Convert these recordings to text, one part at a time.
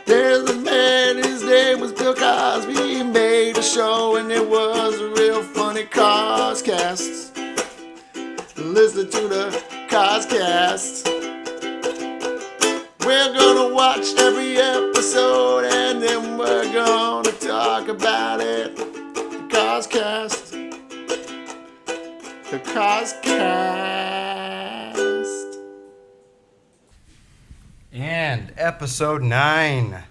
There's a man, his name was Bill Cosby. He made a show and it was a real funny Coscast. Listen to the Coscast. We're gonna watch every episode and then we're gonna talk about it. The Coscast. The Coscast. And episode 9.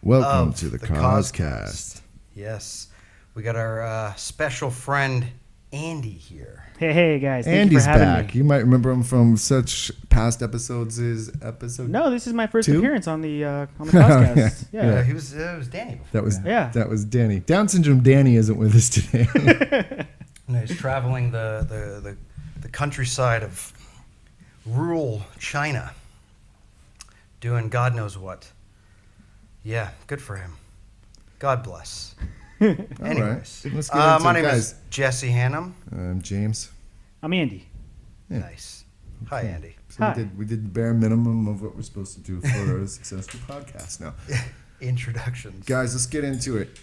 Welcome to the Coscast. Yes. We got our special friend Andy here. Hey guys. Thank Andy's you for having back. me. You might remember him from such past episodes as episode. No, this is my first 2? appearance on the Coscast. Yeah. Yeah, it was Danny before. That was Danny. Down syndrome Danny isn't with us today. No, he's traveling the countryside of rural China, doing God knows what. Yeah, good for him. God bless. Anyways, Let's get into my it, name guys. is Jesse Hannum. I'm James. I'm Andy. Yeah. Nice. Hi, Andy. So Hi. we did the bare minimum of what we're supposed to do for a successful podcast now. Introductions. Guys, let's get into it.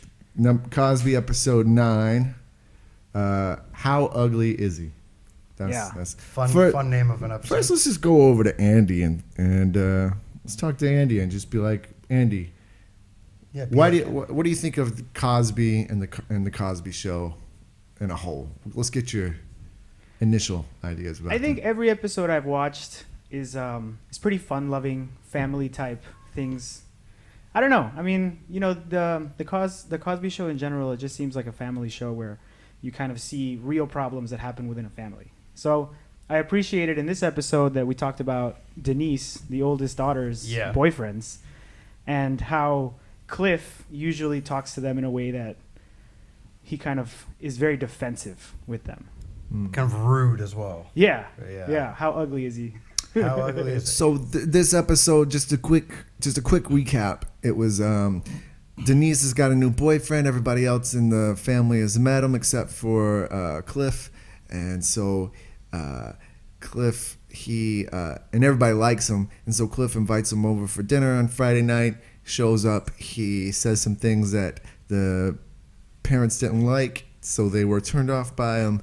Cosby episode 9. How ugly is he? That's Fun name of an episode. First, let's just go over to Andy and let's talk to Andy and just be like, Andy, Yeah, what do you think of Cosby and the Cosby Show in a whole? Let's get your initial ideas about. I think every episode I've watched is pretty fun-loving, family-type things. I don't know. I mean, you know, the Cosby Show in general, it just seems like a family show where you kind of see real problems that happen within a family. So I appreciated in this episode that we talked about Denise, the oldest daughter's boyfriends, and how Cliff usually talks to them in a way that he kind of is very defensive with them. Kind of rude as well. Yeah. Yeah. How ugly is he? How ugly is it? So this episode, just a quick recap. It was Denise has got a new boyfriend. Everybody else in the family has met him except for Cliff, and so Cliff and everybody likes him, and so Cliff invites him over for dinner on Friday night. Shows up, he says some things that the parents didn't like, so they were turned off by him.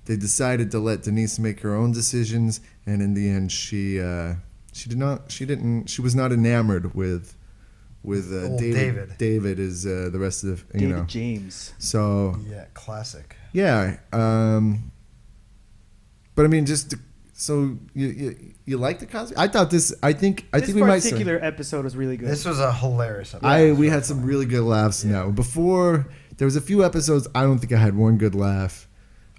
They decided to let Denise make her own decisions, and in the end, she was not enamored with David. David is the rest of the David James. So yeah, classic. Yeah, but I mean, so you like the Cosby? I think This we might. This particular episode was really good. This was a hilarious episode. We had some really good laughs in that one. Before, there was a few episodes, I don't think I had one good laugh.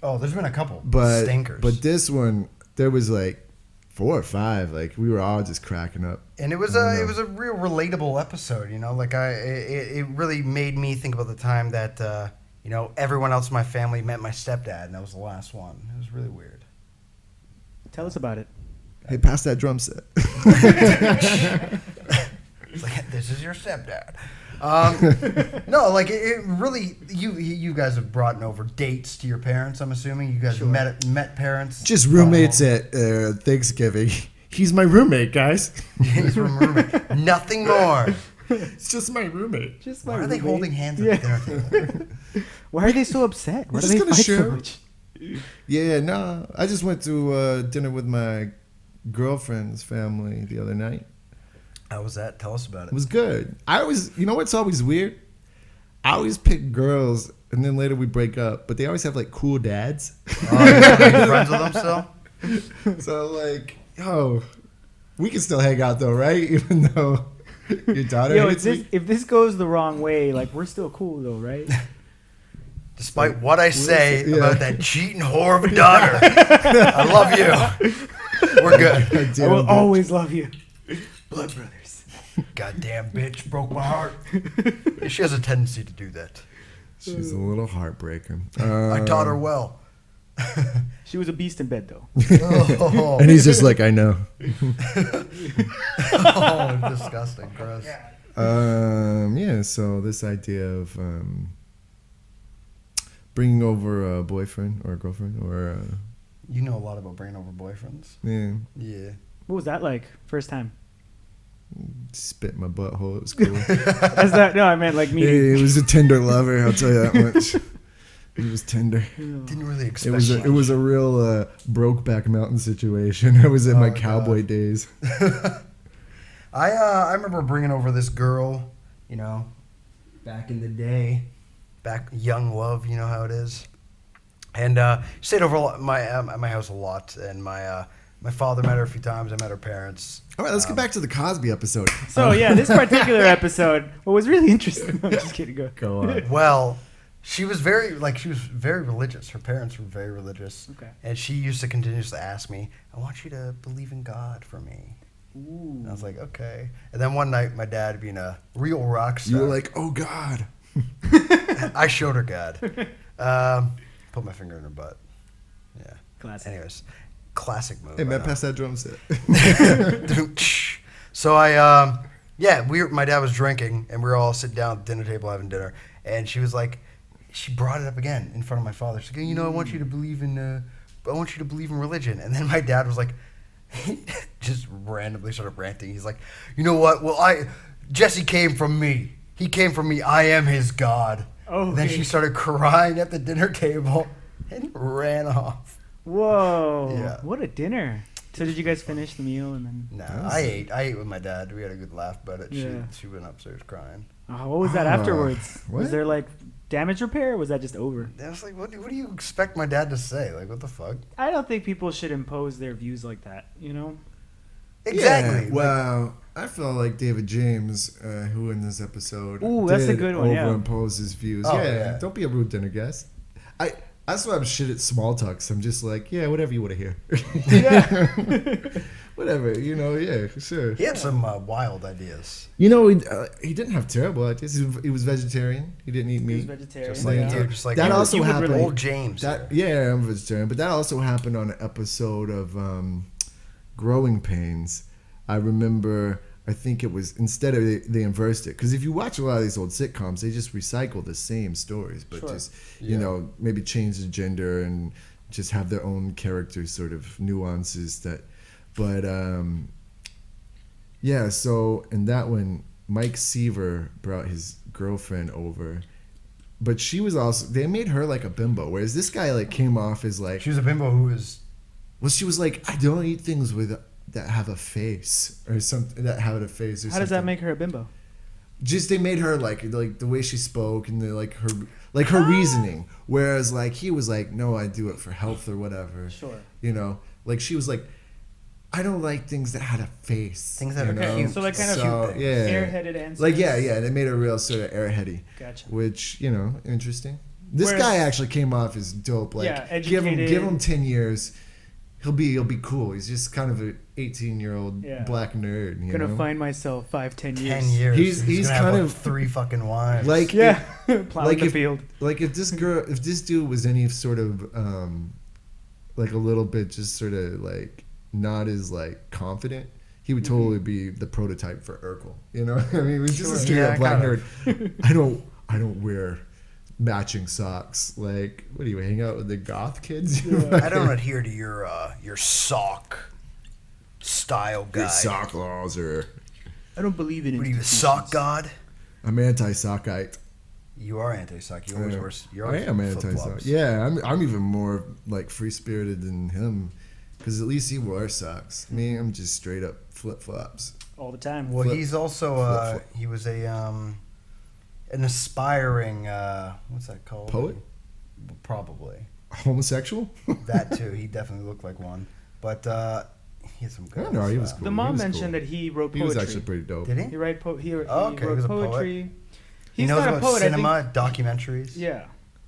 Oh, there's been a couple stinkers. But this one, there was like 4 or 5. Like, we were all just cracking up. And it was a real relatable episode, you know. Like it really made me think about the time that you know, everyone else in my family met my stepdad, and that was the last one. It was really weird. Tell us about it. Hey, pass that drum set. It's like, this is your stepdad. No, like it really. You guys have brought over dates to your parents. I'm assuming you guys met parents. Just roommates at Thanksgiving. He's my roommate, guys. He's my roommate. Nothing more. It's just my roommate. Why are they holding hands at the dinner table? Why are they so upset? Why We're do just they gonna fight share. so much? Yeah, no. I just went to dinner with my girlfriend's family the other night. How was that? Tell us about It it. was good. You know what's always weird? I always pick girls, and then later we break up, but they always have like cool dads. Oh, you're friends with them still? So like, we can still hang out though, right? Even though your daughter hates me. if this goes the wrong way, like, we're still cool though, right? Despite what I say about that cheating whore of a daughter, I love you. We're good. I will always love you. Blood brothers. Goddamn bitch broke my heart. She has a tendency to do that. She's a little heartbreaker. I taught her well. She was a beast in bed though. Oh, And he's just like, I know. oh, disgusting, gross. Yeah. So this idea of bringing over a boyfriend or a girlfriend or You know a lot about bringing over boyfriends. yeah. Yeah. What was that like? First time? Spit in my butthole. It was cool. Is that no? I meant like me. It was a tender lover. I'll tell you that much. It was tender. Didn't really expect It was a real Brokeback Mountain situation. I was in my cowboy days. I remember bringing over this girl, you know, back in the day, back young love, you know how it is, and she stayed over at my house a lot, and my father met her a few times. I met her parents. All right, let's get back to the Cosby episode. So yeah, this particular episode, what was really interesting. I'm just kidding. Go on. Well, she was very religious. Her parents were very religious. Okay. And she used to continuously ask me, "I want you to believe in God for me." Ooh. And I was like, "Okay." And then one night, my dad, being a real rock star, You were like, oh God. I showed her God. Put my finger in her butt. Yeah. Classic. Anyways, classic move. Hey, I man, know. pass that drum set. So my dad was drinking, and we were all sitting down at the dinner table having dinner, and she was like, she brought it up again in front of my father. She's like, "You know, I want you to believe in religion." And then my dad was like, he just randomly started ranting. He's like, "You know what? Well, Jesse came from me. He came from me. I am his God." Oh, And then she started crying at the dinner table and ran off. Whoa. Yeah. What a dinner. So did you guys finish the meal and then? No, I ate with my dad. We had a good laugh about it. Yeah. She went upstairs crying. Oh, what was that afterwards? what? Was there like damage repair or was that just over? I was like, what do you expect my dad to say? Like, what the fuck? I don't think people should impose their views like that, you know? Exactly. Yeah, well, I feel like David James, who in this episode Ooh, that's a did good one, yeah. overimpose his views. Oh, yeah, yeah. Don't be a rude dinner guest. That's why I'm shit at small talks. I'm just like, yeah, whatever you want to hear. Yeah. Whatever, you know, yeah, sure. He had some wild ideas. You know, he didn't have terrible ideas. He was vegetarian. He didn't eat He was meat. vegetarian. Just like, yeah. just like That you- also you would happened- relate. Old James. That yeah, I'm vegetarian, but that also happened on an episode of Growing Pains. I remember. I think it was instead of they inversed it because if you watch a lot of these old sitcoms, they just recycle the same stories, but Sure. just you know maybe change the gender and just have their own character sort of nuances that. But yeah, so in that one, Mike Seaver brought his girlfriend over. But she was also, they made her like a bimbo, whereas this guy like came off as like, She was a bimbo who was. well, she was like, I don't eat things with that have a face or something that have a face. Or How does that something. make her a bimbo? Just they made her like the way she spoke and her reasoning, whereas like he was like, no, I do it for health or whatever. Sure. You know, like she was like, I don't like things that had a face. Things that you are know? cute. So like kind of So, yeah. airheaded answers. Like yeah, they made her real sort of airheady, Gotcha. which you know, interesting. This Whereas- guy actually came off as dope. Like Yeah, give educated. him 10 years, he'll be cool. He's just kind of an 18-year-old Yeah. black nerd. You Gonna know? find myself 5-10 years. 10 years. He's gonna have, kind like, of- 3 fucking wives. like Yeah. Plowing like the if- field. like if this dude was any sort of like a little bit just sort of like not as like confident, he would totally be the prototype for Urkel. You know, I mean, he was just a Sure. straight Yeah, up black kind nerd. I don't wear matching socks. Like, what do you hang out with the goth kids? I don't adhere to your sock style guide. Your sock laws are. I don't believe in it. What are you, a sock god? I'm anti-sockite. You are anti-sock. You always wear. You're I always am wearing anti-sock. flip-flops. Yeah, I'm even more like free spirited than him, because at least he wears socks. Me, I'm just straight up flip flops. all the time. Well, Flip- he's also flip. he was an aspiring what's that called? Poet? Probably Homosexual? that too. He definitely looked like one, but he had some good. I know, he was style. cool. The he mom was mentioned cool. that he wrote He poetry. was actually pretty dope. Did he? He wrote he Oh, okay, he wrote was a poet. poetry. He He's knows not a about poet. I cinema, documentaries. think, yeah,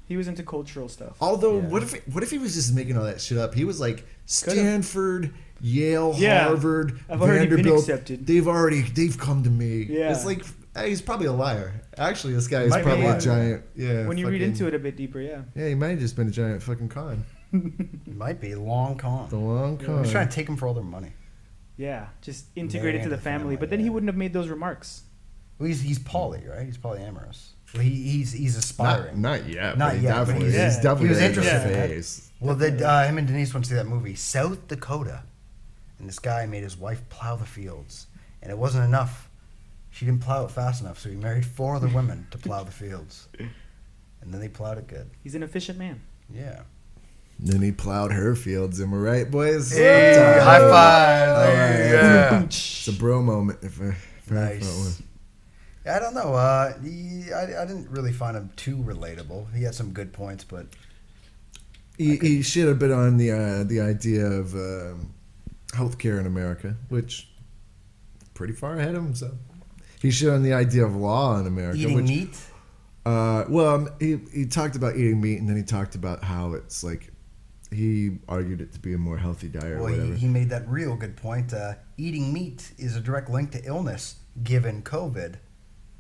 he was into cultural stuff. Although, Yeah. what if he was just making all that shit up? He was like Stanford, Yale, Yeah. Harvard, I've already been Vanderbilt. accepted. They've come to me. Yeah. It's like he's probably a liar. Actually, this guy is Might be probably a a liar. giant. Yeah. When you read fucking- into it a bit deeper, yeah. Yeah, he might have just been a giant fucking con. It might be long con. The long Yeah. con. He's trying to take them for all their money. Yeah, just integrate it Marry to the into family. family, But then he yeah. wouldn't have made those remarks. Well, he's poly, right? He's polyamorous. Well, he's aspiring. Not yet. Not but he yet, but Definitely, he's- he's definitely he was ready interested to in that. face. Well, him and Denise went to see that movie, South Dakota, and this guy made his wife plow the fields, and it wasn't enough. She didn't plow it fast enough, so he married 4 other women to plow the fields. And then they plowed it good. He's an efficient man. Yeah. Then he plowed her fields. Am I right, boys? Hey, high five. Yeah. It's a bro moment. If I Nice. felt one. I don't know. I didn't really find him too relatable. He had some good points, but He shit a bit on the idea of healthcare in America, which pretty far ahead of himself. He shit on the idea of law in America. eating meat. He talked about eating meat, and then he talked about how it's like he argued it to be a more healthy diet or Well, whatever. he made that real good point. Eating meat is a direct link to illness, given COVID.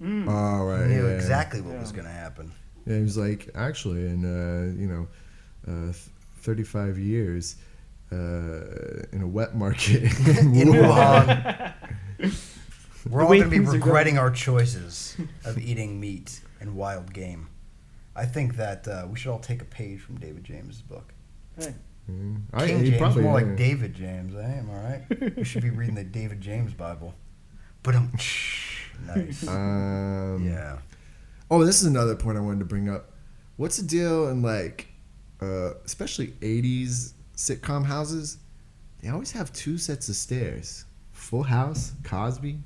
Oh, right. He knew yeah. exactly what was going to happen. Yeah, he was like, actually, in 35 years in a wet market In Wuhan. We're all way going to be things are regretting our choices of eating meat and wild game. I think that we should all take a page from David James' book. Hey. King he James, probably, more yeah. like David James. Am I right? We should be reading the David James Bible. But nice. Yeah. Oh, this is another point I wanted to bring up. What's the deal in especially 80s sitcom houses? They always have 2 sets of stairs. Full House, Cosby.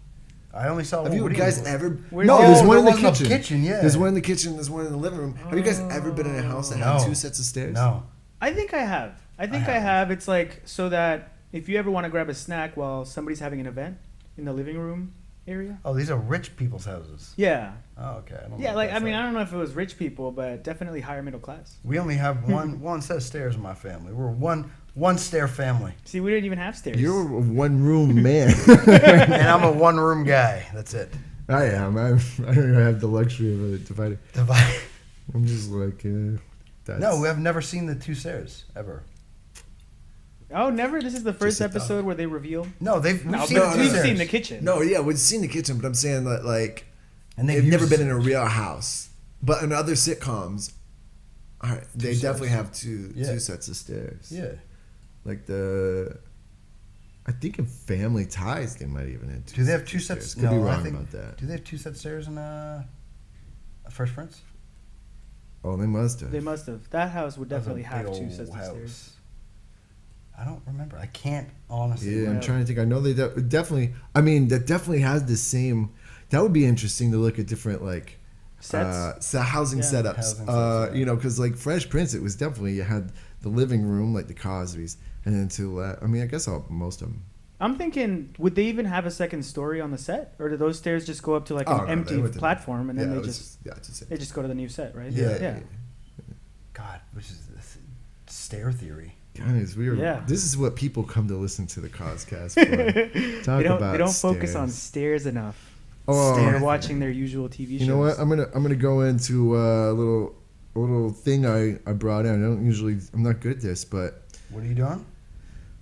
I only saw Have one. you What do guys mean? ever? Where's No, the- there's Oh, one in the there was kitchen. no kitchen, yeah. There's one in the kitchen. There's one in the living room. Have you guys ever been in a house that had No. 2 sets of stairs? No. I think I have. I haven't. have. It's like so that if you ever want to grab a snack while somebody's having an event in the living room area. Oh, these are rich people's houses. Yeah. Oh, okay. I don't know Yeah, what like I that's mean, I don't know if it was rich people, but definitely higher middle class. We only have one set of stairs in my family. We're one stair family, See, we didn't even have stairs. You're a one-room man. and I'm a one room guy. That's it. I am. I don't even have the luxury of a divider. Divide. I'm just like, that's... No, we have never seen the 2 stairs ever. Oh, never. This is the first a episode where they reveal. No, we've No, seen but the 2 we've stairs. seen the kitchen. No, yeah, we've seen the kitchen, but I'm saying that, like, And they've never used- been in a real house. But in other sitcoms, they stairs. definitely have two Yeah. sets of stairs. Yeah. Like I think in Family Ties they might even have 2 Do they have sets 2 of sets? stairs. Could be No, I wrong think. about that. Do they have 2 sets of stairs in Fresh Prince? Oh, they must have. They must have. That house would That was a definitely big have 2 old sets of house. stairs. I don't remember. I can't honestly. Yeah, I'm remember. trying to think. I know they definitely. I mean, that definitely has the same. That would be interesting to look at different like Sets. housing Yeah. setups. Housing sets, yeah. Because like Fresh Prince, it was definitely you had the living room like the Cosbys, and then I mean, I guess most of them. I'm thinking, would they even have a second story on the set, or do those stairs just go up to like Oh, an no, empty they wouldn't. platform and then Yeah, they it was just just they just go to the new set, right? yeah. God, which is this stair theory. Guys, Yeah. This is what people come to listen to the Coscast for. Talk about they don't focus on stairs. stairs enough. Oh, They're Stairs. watching their usual TV shows. you know what? I'm gonna go into a little thing I brought in. I'm not good at this, but What are you doing?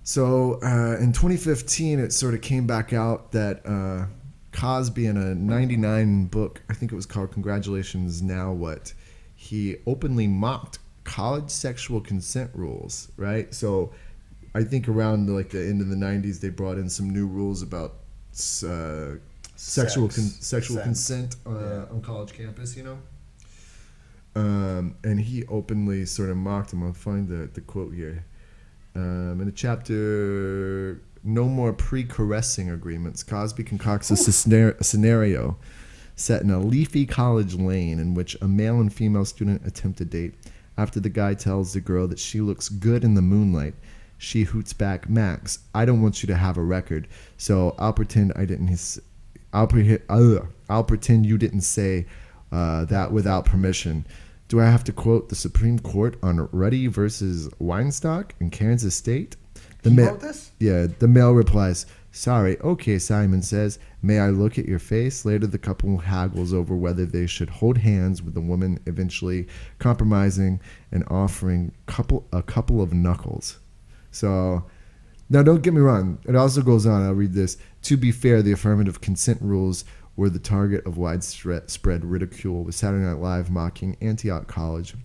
so in 2015 it sort of came back out that Cosby in a 99 book, I think it was called Congratulations Now What, he openly mocked college sexual consent rules, right? So I think around like the end of the 90s they brought in some new rules about sexual consent on college campus, and he openly sort of mocked him. I'll find the quote here. In the chapter No More Pre-Caressing Agreements, Cosby concocts a scenario set in a leafy college lane in which a male and female student attempt to date. After the guy tells the girl that she looks good in the moonlight, she hoots back, "Max, I don't want you to have a record, so I'll pretend I didn't. I'll pretend you didn't say that without permission. Do I have to quote the Supreme Court on Ruddy versus Weinstock in Kansas State?" He wrote this? Yeah, the male replies, "Sorry, okay," Simon says. "May I look at your face?" Later, the couple haggles over whether they should hold hands, with the woman eventually compromising and offering a couple of knuckles. So, now don't get me wrong. It also goes on, I'll read this. To be fair, the affirmative consent rules were the target of widespread ridicule, with Saturday Night Live mocking Antioch College,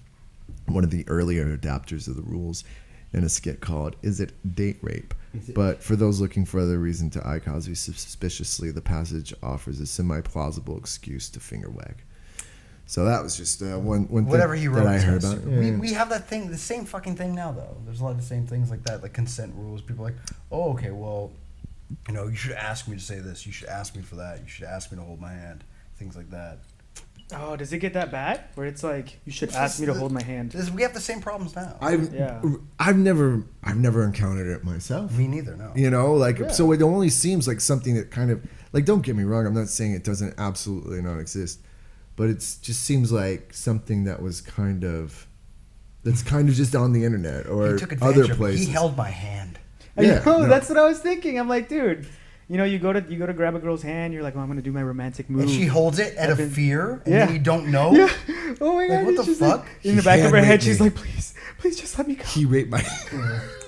one of the earlier adapters of the rules, in a skit called "Is It Date Rape?" But for those looking for other reason to eye Cosby suspiciously, the passage offers a semi-plausible excuse to finger wag. So that was just one Whatever thing he wrote that I heard was about. We have that thing, the same fucking thing now, though. There's a lot of the same things like that, like consent rules. People are like, oh, okay, well, you know, you should ask me to say this. You should ask me for that. You should ask me to hold my hand. Things like that. Oh, does it get that bad? Where it's like, you should ask me to hold my hand. We have the same problems now. I've never encountered it myself. Me neither, no. You know, like, so it only seems like something that kind of, like, don't get me wrong, I'm not saying it doesn't absolutely not exist, but it just seems like something that was that's kind of just on the internet or He took advantage other of it. places. He held my hand. I Yeah, know, no. that's what I was thinking. I'm like, dude, you know, you go to grab a girl's hand, you're like, oh, I'm gonna do my romantic move. And she holds it out of I've been- fear, and Yeah. then you don't know. Yeah. Oh my Like, god. what the she's fuck? in the back of her Hand head, raped she's me. like, please just let me go. He raped my.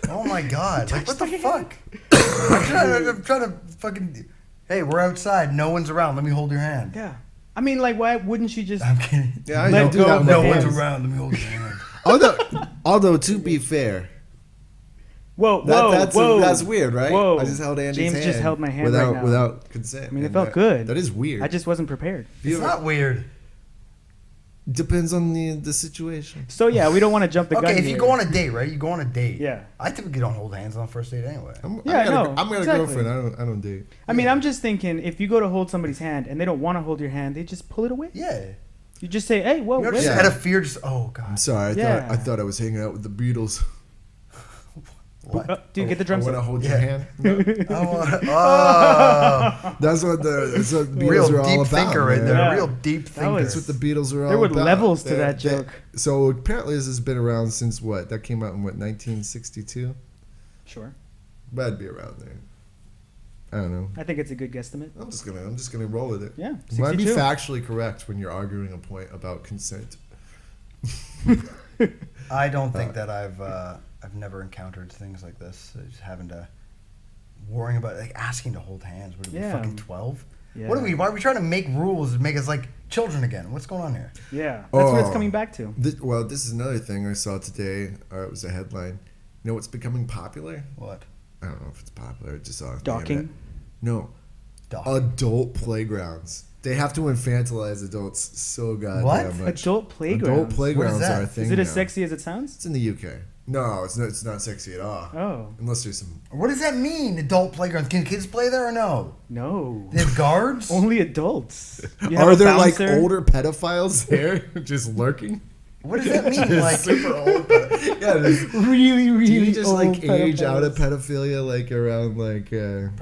Oh my god! Like, what the my fuck? I'm trying to fucking. Hey, we're outside. No one's around. Let me hold your hand. Yeah. I mean, like, why wouldn't she just? I'm kidding. Yeah, I Let don't do go that of with the my No hands. one's around. Let me hold your hand. Although to be fair, Whoa, that's whoa. that's weird, right? Whoa. I just held Andy's James hand just held my hand without right now. without consent. I mean, it and felt good. That is weird. I just wasn't prepared. It's not weird. Depends on the situation. So yeah, we don't want to jump the gun. Okay, if you here. go on a date, right? You go on a date. Yeah. I typically don't hold hands on the first date anyway. Yeah, no, I'm got exactly. a girlfriend. I don't date. I mean, I'm just thinking, if you go to hold somebody's hand and they don't want to hold your hand, they just pull it away. Yeah. You just say, hey, whoa, You know, wait. just out of fear, just oh god. I'm sorry. Yeah. I thought I was hanging out with the Beatles. What? Dude, get the I drums. want to up. hold Yeah. your hand. Oh, That's what the Beatles real are all deep about. thinker right man. there. Yeah. Real deep That thinker. was- That's what the Beatles are all There were about. levels to that joke. So apparently this has been around since what? That came out in what, 1962? Sure. But I'd be around there. I don't know. I think it's a good guguesstimate. I'm just gonna roll with it. Yeah. Might be 62. factually correct when you're arguing a point about consent. I don't think that I've never encountered things like this. Just having to worrying about like asking to hold hands. Would it be Yeah. fucking 12? Yeah. What are we? Why are we trying to make rules and make us like children again? What's going on here? Yeah. That's what it's Oh. coming back to. Well, this is another thing I saw today. It was a headline. You know what's becoming popular? What? I don't know if it's popular. I just saw it on the Docking. internet. No. Dog. Adult playgrounds. They have to infantilize adults so goddamn What? much. Adult playgrounds. Adult playgrounds that? are a thing Is it as now. sexy as it sounds? It's in the UK. No, it's not. It's not sexy at all. Oh. Unless there's some. What does that mean? Adult playgrounds? Can kids play there or no? No. They have guards. Only adults. You have Are a there like bouncer. older pedophiles there just lurking? What does that mean? Like Super old. Yeah. really, really Do you just old like age pedophiles? out of pedophilia like around like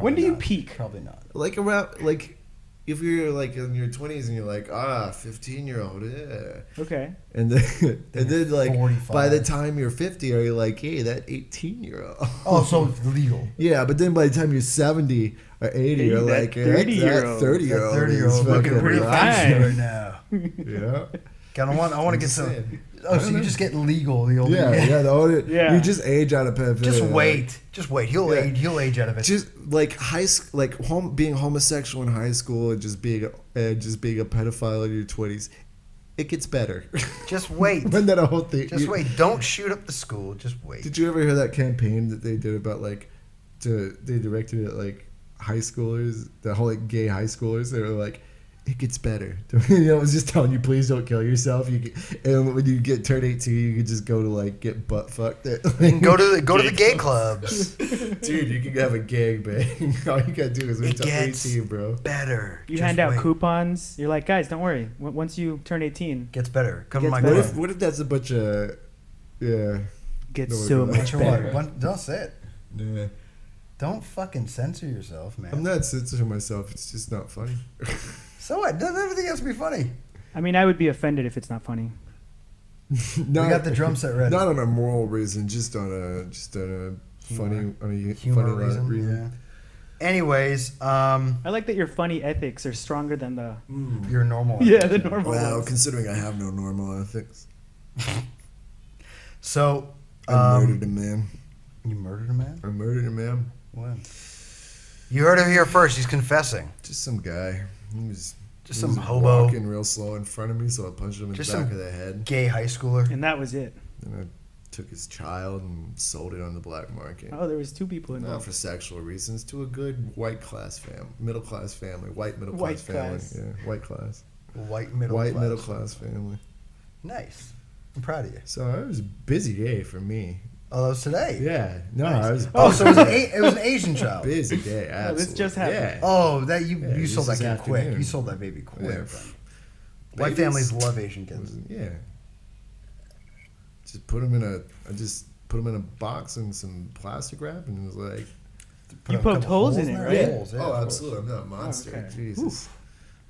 When do you not. peak? Probably not. like around like if you're like in your 20s and you're like 15-year-old yeah. Okay. And then like 45. by the time you're 50 are you like hey that 18-year-old Oh, so it's legal. yeah, but then by the time you're 70 or 80 Hey, you're that like 30-year-old. that 30-year-old That 30-year-old looking fucking pretty rock. fancy fine. right now. Yeah. I want to get just some. saying. Oh, so you just get legal the older Yeah, you get. yeah, the older, Yeah. you just age out of pedophilia. Just like, wait. Just wait. He'll Yeah. age. He'll age out of it. just like being homosexual in high school and just being a pedophile in your 20s, it gets better. Just wait. Wasn't that a whole thing? Just wait. Don't shoot up the school. Just wait. Did you ever hear that campaign that they did about like, they directed it at like high schoolers, the whole like gay high schoolers? They were like, it gets better. You know, it was just telling you, please don't kill yourself. And when you turn 18, you can just go to like get butt fucked. You can go to the gay clubs. Dude, you can have a gangbang. All you gotta do is wait It till gets 18, bro. better. You Just hand out wait. coupons. You're like, guys, don't worry. Once you turn 18, Gets better. Come to Gets my better. club. What if that's a bunch of yeah. gets No, so no, much For better. what? Don't say it. Nah. Don't fucking censor yourself, man. I'm not censoring myself. It's just not funny. So what? Doesn't everything has to be funny? I mean, I would be offended if it's not funny. Not, We got the drum set ready. Not on a moral reason, just on a funny Humor funny reason. Yeah. Anyways, I like that your funny ethics are stronger than the your normal. yeah the normal Well, ones. considering I have no normal ethics, So, I murdered a man. you murdered a man? I murdered a man. When? You heard it here first. He's confessing. Just some guy. He was Just he some was hobo. walking real slow in front of me, so I punched him in Just the back some- of the head. Gay high schooler. And that was it. And took his child and sold it on the black market. Oh, there was 2 people Not involved. for sexual reasons, to a good white class family, middle class family, white middle White class family. class. Yeah, white class. White middle class family. Nice. I'm proud of you. So it was a busy day for me. Oh, that was today. Yeah, no, Nice. I was Oh, so it was an Asian child. busy day. No, Absolutely. this just happened. Yeah. Oh, that Yeah, you this sold that is kid quick. afternoon. You sold that baby quick. Yeah. White Babies? families love Asian kids. Yeah. Just put them in I just put them in a box and some plastic wrap, and it was like, You a poked couple holes in it, there. right? Holes, yeah, oh, of course. absolutely, I'm not a monster. okay. Jesus.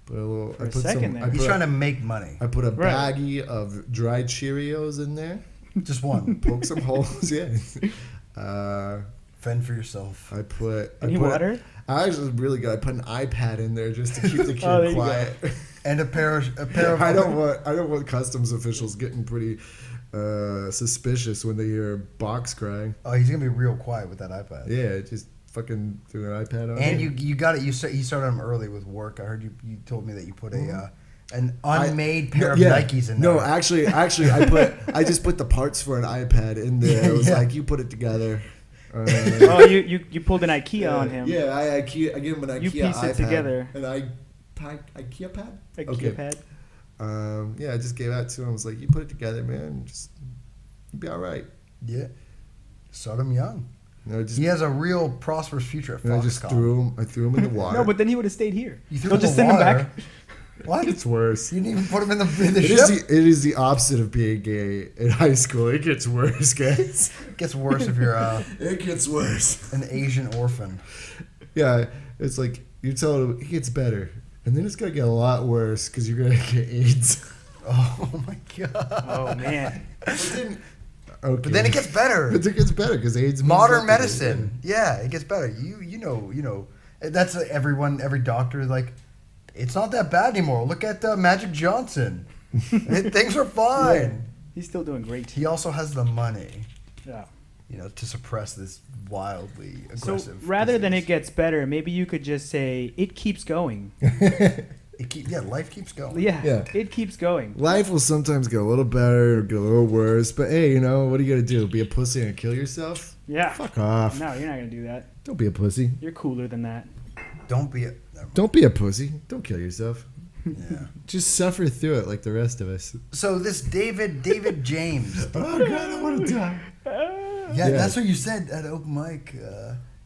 Put a little. For I a put second some. there. I He's put, trying to make money. I put a Right. baggie of dried Cheerios in there. Just one. Poke some holes. Yeah. Fend for yourself. I put. Any I put, water? I actually was really good. I put an iPad in there just to keep the kid Oh, there you quiet. And a pair of. I don't want customs officials getting pretty suspicious when they hear a box crying. Oh, he's gonna be real quiet with that iPad. Yeah, just fucking threw an iPad on. And there. you got it. You started him early with work. I heard you told me that you put an unmade pair of Nikes in there. No, actually, I just put the parts for an iPad in there. It was Yeah. like, you put it together. Oh, you pulled an IKEA on him. Yeah, I gave him an IKEA You piece it iPad, together. An IKEA pad. IKEA pad. Yeah, I just gave that to him. I was like, you put it together, man. Just you'll be all right. Yeah. Start him young. You know, just, He has a real prosperous future at and I just Foxconn. threw him. I threw him in the water. No, but then he would have stayed here. You threw They'll him in just the send him water. back. What? It's worse. You didn't even put him in the It ship? is the opposite of being gay in high school. It gets worse, guys. It gets worse if you're It gets worse. an Asian orphan. Yeah, it's like you tell him it gets better, and then it's gonna get a lot worse because you're gonna get AIDS. Oh my god. Oh man. Okay. But then it gets better. But it gets better because AIDS. means Modern nothing. medicine. Yeah, it gets better. You know. That's every doctor like. It's not that bad anymore. Look at Magic Johnson. Things are fine. He's still doing great. He also has the money, Yeah. to suppress this wildly So aggressive. rather than it disease. gets better, maybe you could just say it keeps going. Life keeps going. Yeah. It keeps going. Life will sometimes get a little better or get a little worse, but hey, what are you gonna do? Be a pussy and kill yourself? Yeah. Fuck off! No, you're not gonna do that. Don't be a pussy. You're cooler than that. Don't be a. Don't be a pussy. Don't kill yourself. Yeah. Just suffer through it like the rest of us. So this David James. Oh God, I want to die. Yeah, that's what you said at open mic.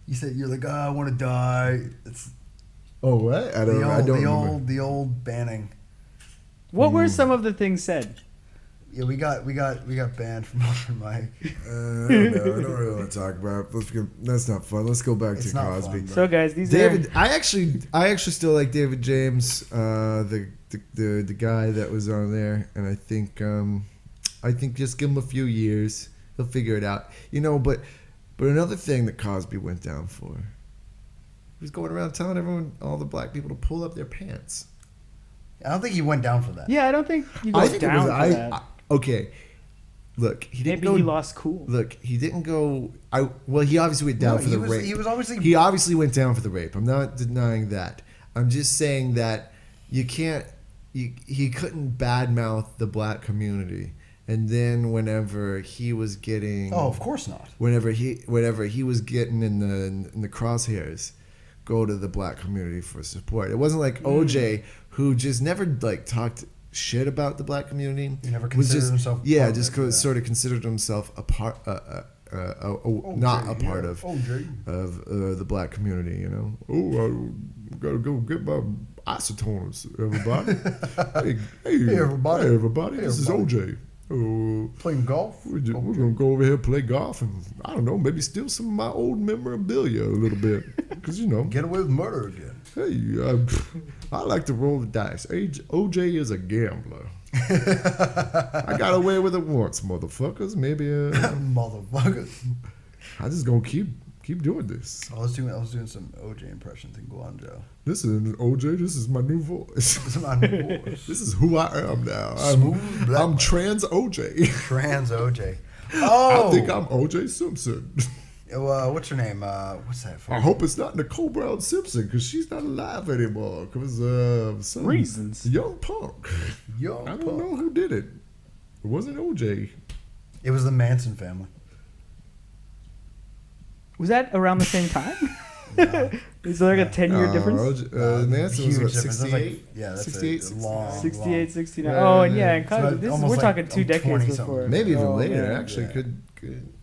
You said you're like, I want to die. It's Oh what? I don't remember. the old banning. What were some of the things said? Yeah, we got banned from open mic. I don't know. I don't really want to talk about it. That's not fun. Let's go back It's to not Cosby. fun, bro. So guys, these David, are I actually still like David James, the guy that was on there, and I think just give him a few years, he'll figure it out. But another thing that Cosby went down for, he was going around telling all the black people to pull up their pants. I don't think he went down for that. Yeah, I don't think you go I think down for that. Okay, look, he didn't Maybe go. he lost cool. Look, he didn't go. He obviously went down No, for the rape. He was obviously. He obviously went down for the rape. I'm not denying that. I'm just saying that you can't. He couldn't badmouth the black community, and then whenever he was getting. Oh, of course not. Whenever he was getting in the crosshairs, go to the black community for support. It wasn't like OJ, who just never talked shit about the black community. He never was considered just, himself Yeah, part of just it, yeah. sort of considered himself a part, not a part of the black community. Oh, I gotta go get my isotoners, everybody. hey, everybody. This is OJ. Playing golf. We're gonna go over here play golf and I don't know, maybe steal some of my old memorabilia a little bit, because Get away with murder again. Hey, I like to roll the dice. OJ is a gambler. I got away with it once, motherfuckers. Maybe Motherfucker. I just gonna keep doing this. I was doing some OJ impressions in Guangzhou. Listen, OJ, this is my new voice. This is my new voice. This is who I am now. Smooth black I'm man. trans OJ. Trans OJ. Oh, I think I'm OJ Simpson. What's her name? What's that? I hope it's not Nicole Brown Simpson, because she's not alive anymore. Because some Reasons. young punk. Yo, I don't know who did it. It wasn't OJ. It was the Manson family. Was that around the same time? No. Is there like a 10-year difference? Manson was Huge what, difference. That's 68? yeah, that's 68, a long, 68, 69. Yeah, Oh, and yeah. yeah, and Cosby, So this is, almost we're like talking 2 decades 20-something. before. Maybe even Oh, later, man. actually. Yeah. Could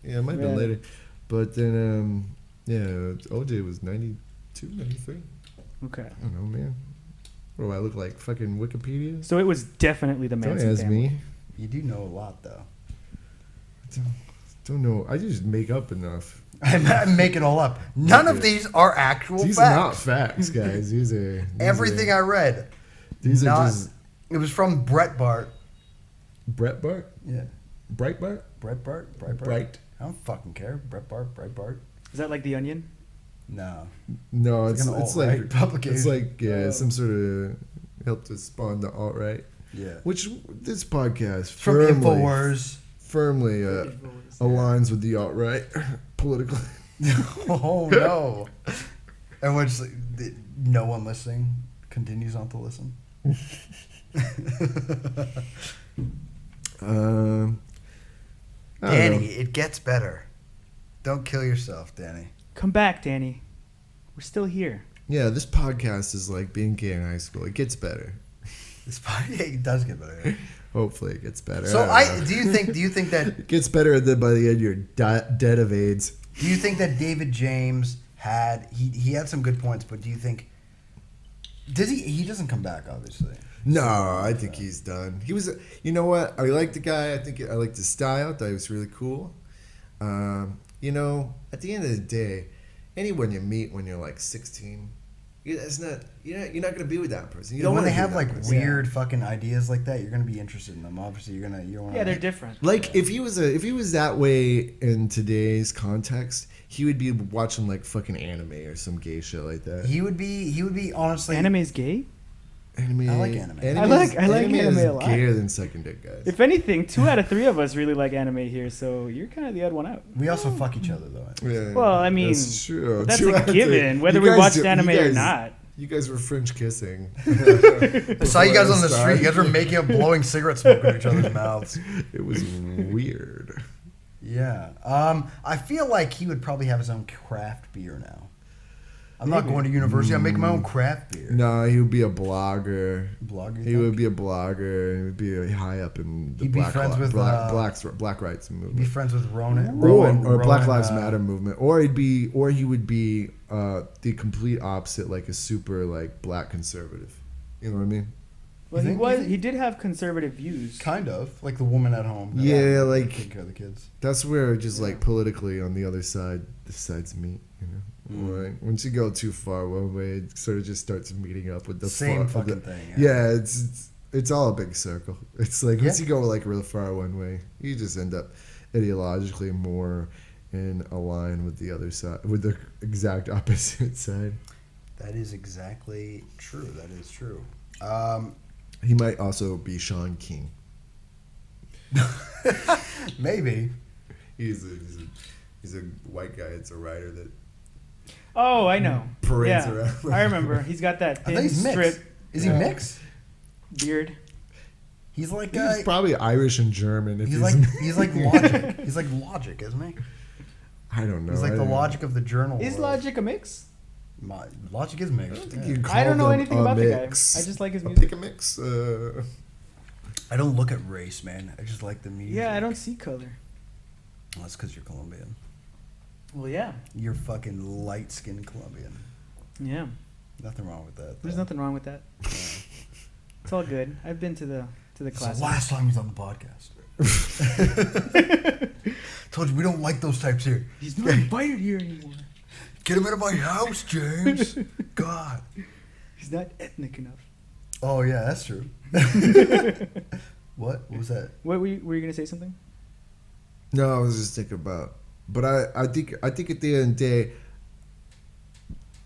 yeah, it might have been Yeah. later. But then, OJ was 92, 93. Okay. I don't know, man. What do I look like? Fucking Wikipedia? So it was definitely the Don't Manson ask family. me. You do know a lot, though. Don't know. I just make up enough. I'm making all up. None of these are actual These facts. are not facts, guys. These are Everything I read. These not, are just It was from Bret Bart. Breitbart. Yeah. Breitbart. Breitbart. Bright. I don't fucking care. Bret Bart. Is that like The Onion? No. No, It's it's like an it's like alt-right publication. it's like some sort of helped to spawn the alt right. Yeah. Which this podcast From Infowars. firmly aligns with the alt right politically. Oh no. And which no one listening continues on to listen. Danny, it gets better. Don't kill yourself, Danny. Come back, Danny. We're still here. Yeah, this podcast is like being gay in high school. It gets better. It does get better. Hopefully, it gets better. So don't know. do you think that It gets better, and then by the end, you're dead of AIDS. do you think that David James had he had some good points, but do you think does he doesn't come back obviously. No, I think he's done. He was, you know what? I like the guy. I liked his style. I thought he was really cool. You know, at the end of the day, anyone you meet when you're like 16, it's not. You're not gonna be with that person. You don't when want they to have that like person. weird fucking ideas like that, you're gonna be interested in them. Obviously, you don't want. Yeah, they're different. Like if he was that way in today's context, he would be watching like fucking anime or some gay shit like that. He would be honestly. Anime's gay? Anime. I like anime. I like anime is a lot. gayer than sucking dick, guys. If anything, 2 out of 3 of us really like anime here, so you're kind of the odd one out. We also fuck each other though. Yeah, Well, I mean, that's true. That's Two a out of given, three. whether You we guys watched do- anime you or guys- not. You guys were French kissing. I saw you guys on the street. You guys were making up, blowing cigarette smoke in each other's mouths. It was weird. Yeah. I feel like he would probably have his own craft beer now. I'm not Maybe. going to university. I'm making my own craft beer. No, he would be a blogger. Blogger. you He think? would be a blogger. He would be high up in the He'd be friends with, black rights He'd be movement. friends with Ronan. Or Black Ronan, Lives Matter movement, or he would be the complete opposite, like a super like black conservative. You know what I mean? Well, You think- he did have conservative views. Kind of like the woman at home. Yeah, like Take care of the kids. that's where just like politically on the other side, the sides meet. You know, Right. Once you go too far one way, it sort of just starts meeting up with the Same far- fucking with the- thing. Yeah, it's all a big circle. It's like once Yeah. you go like real far one way, you just end up ideologically more in line with the other side, with the exact opposite side. That is exactly true. That is true. He might also be Sean King. Maybe. He's a white guy. It's a writer that Oh, I know. parades Yeah, around. I remember. He's got that I thin think he's mixed. strip Is he mixed? beard. He's like He's probably Irish and German. If he's he's like Logic. He's like Logic, isn't he? I don't know. He's like I the don't know. Logic of the journal. Is world. Logic a mix? Logic is mixed. think yeah. you can I don't call know them anything a about the guy. I mix. just like his A music. pick a mix. I don't look at race, man. I just like the music. Yeah, I don't see color. Well, that's because you're Colombian. Well, yeah. You're fucking light-skinned Colombian. Yeah. Nothing wrong with that. There's though. nothing wrong with that. It's all good. I've been to the It's class. the last time he's on the podcast. Told you we don't like those types here. He's not invited here anymore. Get him out of my house, James. God. He's not ethnic enough. Oh yeah, that's true. What was that? What were you gonna say something? No, I was just thinking about. But I think at the end of the day,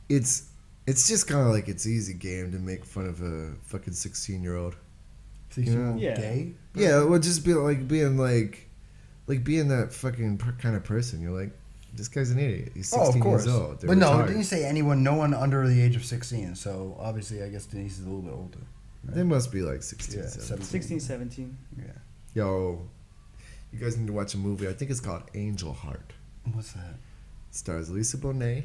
it's just kind of like it's easy game to make fun of a fucking 16-year-old. Yeah. Gay? Yeah, well, just being that fucking kind of person. You're like, this guy's an idiot. He's 16 Oh, of course. years old. They're But no, retarded. didn't you say no one under the age of 16? So obviously, I guess Denise is a little bit older. They must be like 16, Yeah, 17. 16, 17. Yeah. Yo, You guys need to watch a movie. I think it's called Angel Heart. What's that? Stars Lisa Bonet,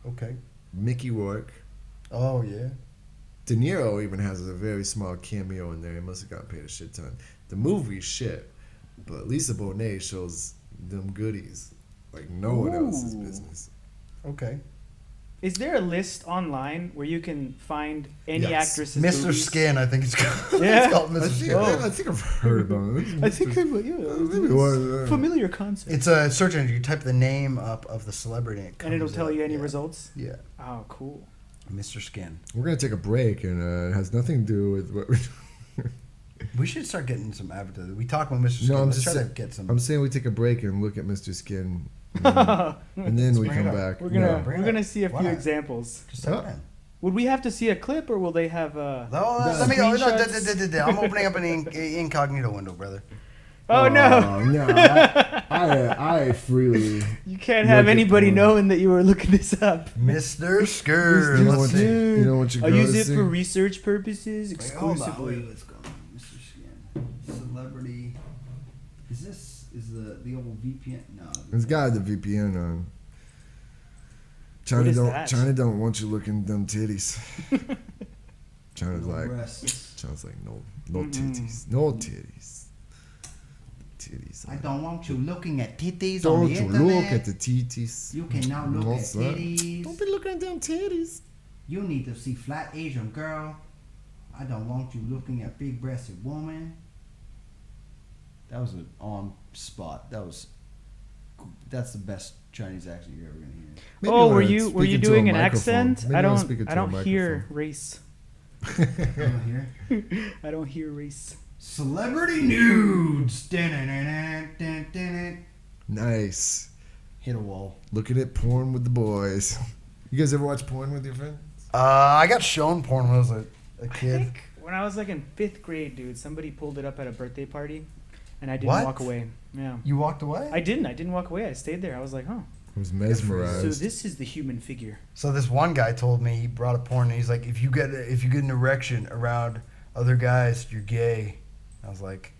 Okay. Mickey Rourke. Oh yeah. De Niro even has a very small cameo in there. He must have gotten paid a shit ton. The movie's shit, but Lisa Bonet shows them goodies like no one else's Ooh. business. Okay. Is there a list online where you can find any Yes. actresses? Mr. movies? Skin, I think it's called. Yeah. It's called Mr. I Skin. think I've heard about it. I think Maybe one of them. familiar concept. It's a search engine. You type the name up of the celebrity, And it'll comes tell up. you any Yeah. results. Yeah. Oh, cool. Mr. Skin. We're gonna take a break, and it has nothing to do with what we're doing. We should start getting some advertising. We talk about Mr. Skin. No, I'm Let's just try to saying- get some. I'm saying we take a break and look at Mr. Skin, and then we bring it come up. back. We're gonna No. bring we're it gonna up. see a Why few not? examples. Just type Oh. it in. Would we have to see a clip, or will they have? No, No. let me. Screenshots. I'm opening up an incognito window, brother. Oh no! No, I freely. You can't Look have at anybody porn. knowing that you were looking this up. Mr. Skur. You know Let's what see. you know what you I'll go use to it see? for research purposes Wait, hold on. exclusively. Wait, let's go. Mr. Skin. Celebrity. Is the old VPN? No. It's got the VPN on. What is that? China don't want you looking at them titties. China's No like breasts. China's like no Mm-mm. titties, no titties, titties. I don't want you looking at titties Don't on the you internet. look at the titties. You can now look What's at that? titties. Don't be looking at them titties. You need to see flat Asian girl. I don't want you looking at big breasted woman. That was an on spot. That's the best Chinese accent you're ever gonna hear. Maybe Oh, when were I you speak into doing a an microphone. accent? Maybe I when speak don't into I a don't hear microphone. race. You wanna hear? I don't hear race. Celebrity nudes. Nice. Hit a wall. Looking at porn with the boys. You guys ever watch porn with your friends? I got shown porn when I was a I kid. think when I was like in 5th grade, dude, somebody pulled it up at a birthday party, and I didn't What? walk away. Yeah, You walked away? I didn't walk away. I stayed there. I was like, huh. I was So mesmerized. this is the human figure. So this one guy told me, he brought a porn and he's like, if you get an erection around other guys, you're gay. I was like,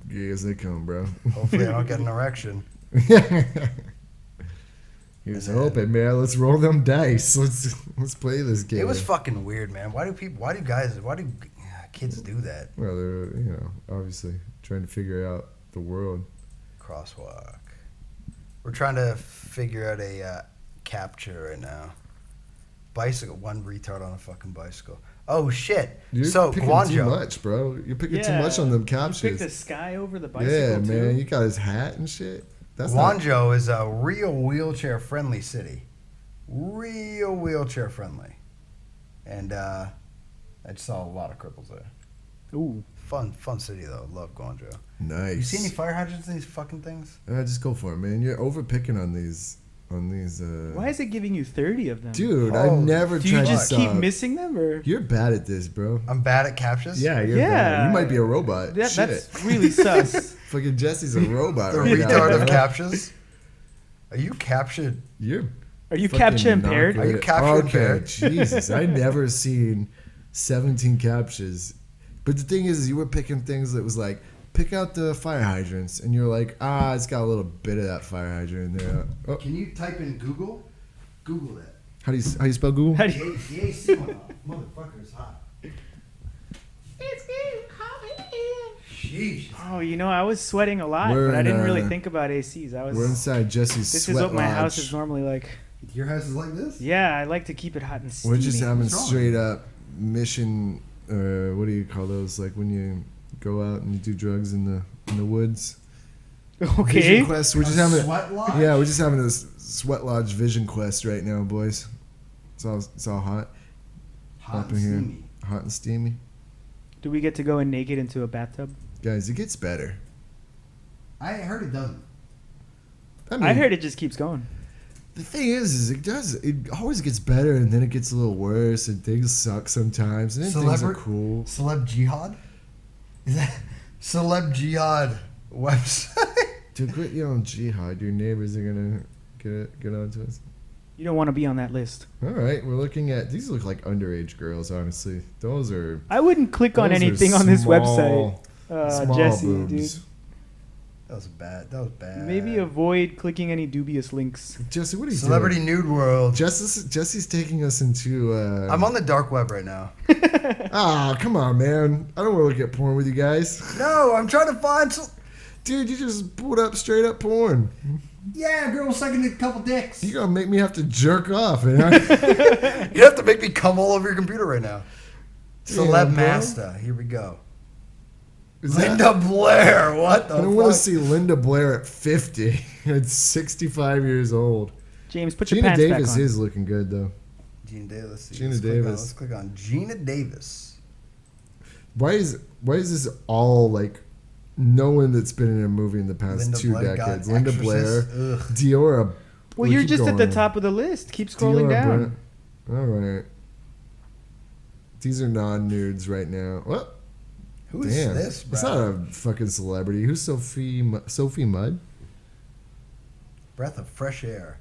Gay as they come, bro. hopefully I don't get an erection. Here's And then- hoping, man. Let's roll them dice. Let's play this game. It was fucking weird, man. Why do kids do that? Well, they're obviously trying to figure out the world. Crosswalk. We're trying to figure out a capture right now. Bicycle. One retard on a fucking bicycle. Oh shit. You're So picking too Guangzhou. much, bro. You're picking too Yeah. much on them You captions. picked the sky over the bicycle Yeah, too. man. You got his hat and shit. That's not, Guangzhou is a real wheelchair friendly city. Real wheelchair friendly. And I just saw a lot of cripples there. Ooh. Fun city though. Love Guangzhou. nice. You see any fire hydrants in these fucking things? Just go for it, man. You're over picking on these. Why is it giving you 30 of them? Dude, Oh, I've never Do you tried just to keep stop. missing them, or? You're bad at this, bro. I'm bad at captures. Yeah, you're Yeah. bad. You might be a robot. That, Shit. that's really sus. Fucking Jesse's a robot The right now, retard of bro. captures. Are you captured? You're Are you fucking capture not impaired? good Are you at- capture okay, impaired? Jesus, I never seen 17 captures. But the thing is, you were picking things that was like, pick out the fire hydrants, and you're like, it's got a little bit of that fire hydrant in there. Oh, Can you type in Google? Google that. how do you spell Google? How do you- The AC went off. Motherfucker's hot. It's getting hot in here. Sheesh. Oh, I was sweating a lot, We're but I in, didn't really think about ACs. We're inside Jesse's This sweat is what my house lodge. is normally like. Your house is like this? Yeah, I like to keep it hot and steamy. We're just having What's wrong? straight up mission. What do you call those? Like when you go out and you do drugs in the woods. Okay. Vision quest. We're just having. Sweat lodge? Yeah, we're just having this sweat lodge vision quest right now, boys. It's all hot, Hot up and in here, steamy. hot and steamy. Do we get to go in naked into a bathtub? Guys, it gets better. I heard it doesn't. I heard it just keeps going. The thing is it does. It always gets better, and then it gets a little worse, and things suck sometimes, and then things are cool. Celeb Jihad? Is that Celeb Jihad website? To quit your own jihad, your neighbors are gonna get onto us. You don't want to be on that list. All right, we're looking at these. Look like underage girls, honestly. Those are. I wouldn't click on those are anything on this small- website, small Jessie, boobs. dude. That was bad. That was bad. Maybe avoid clicking any dubious links. Jesse, what are you Celebrity doing? nude world. Jesse's taking us into. I'm on the dark web right now. Come on, man. I don't want to look at porn with you guys. No, I'm trying to find some. Dude, you just pulled up straight up porn. Yeah, girl sucking a couple dicks. You gotta make me have to jerk off, man. You have to make me come all over your computer right now. Celeb bro. Master. Here we go. Is that- Linda Blair. What the I don't want to fuck? see Linda Blair at 50. At 65 years old. James, put your Gina pants Davis back on. is looking good, though. Gina Davis. Let's see. Gina Let's click on- Davis. Let's click on Gina Davis. Why is this all like no one that's been in a movie in the past Linda 2 Blair got decades? Linda Blair, Exorcist. Ugh. Diora. Well, you're just at the top of the list. Keep scrolling down. All right. These are non-nudes right now. What? Who is Damn. this, bro? It's not a fucking celebrity. Who's Sophie Mudd? Breath of fresh air.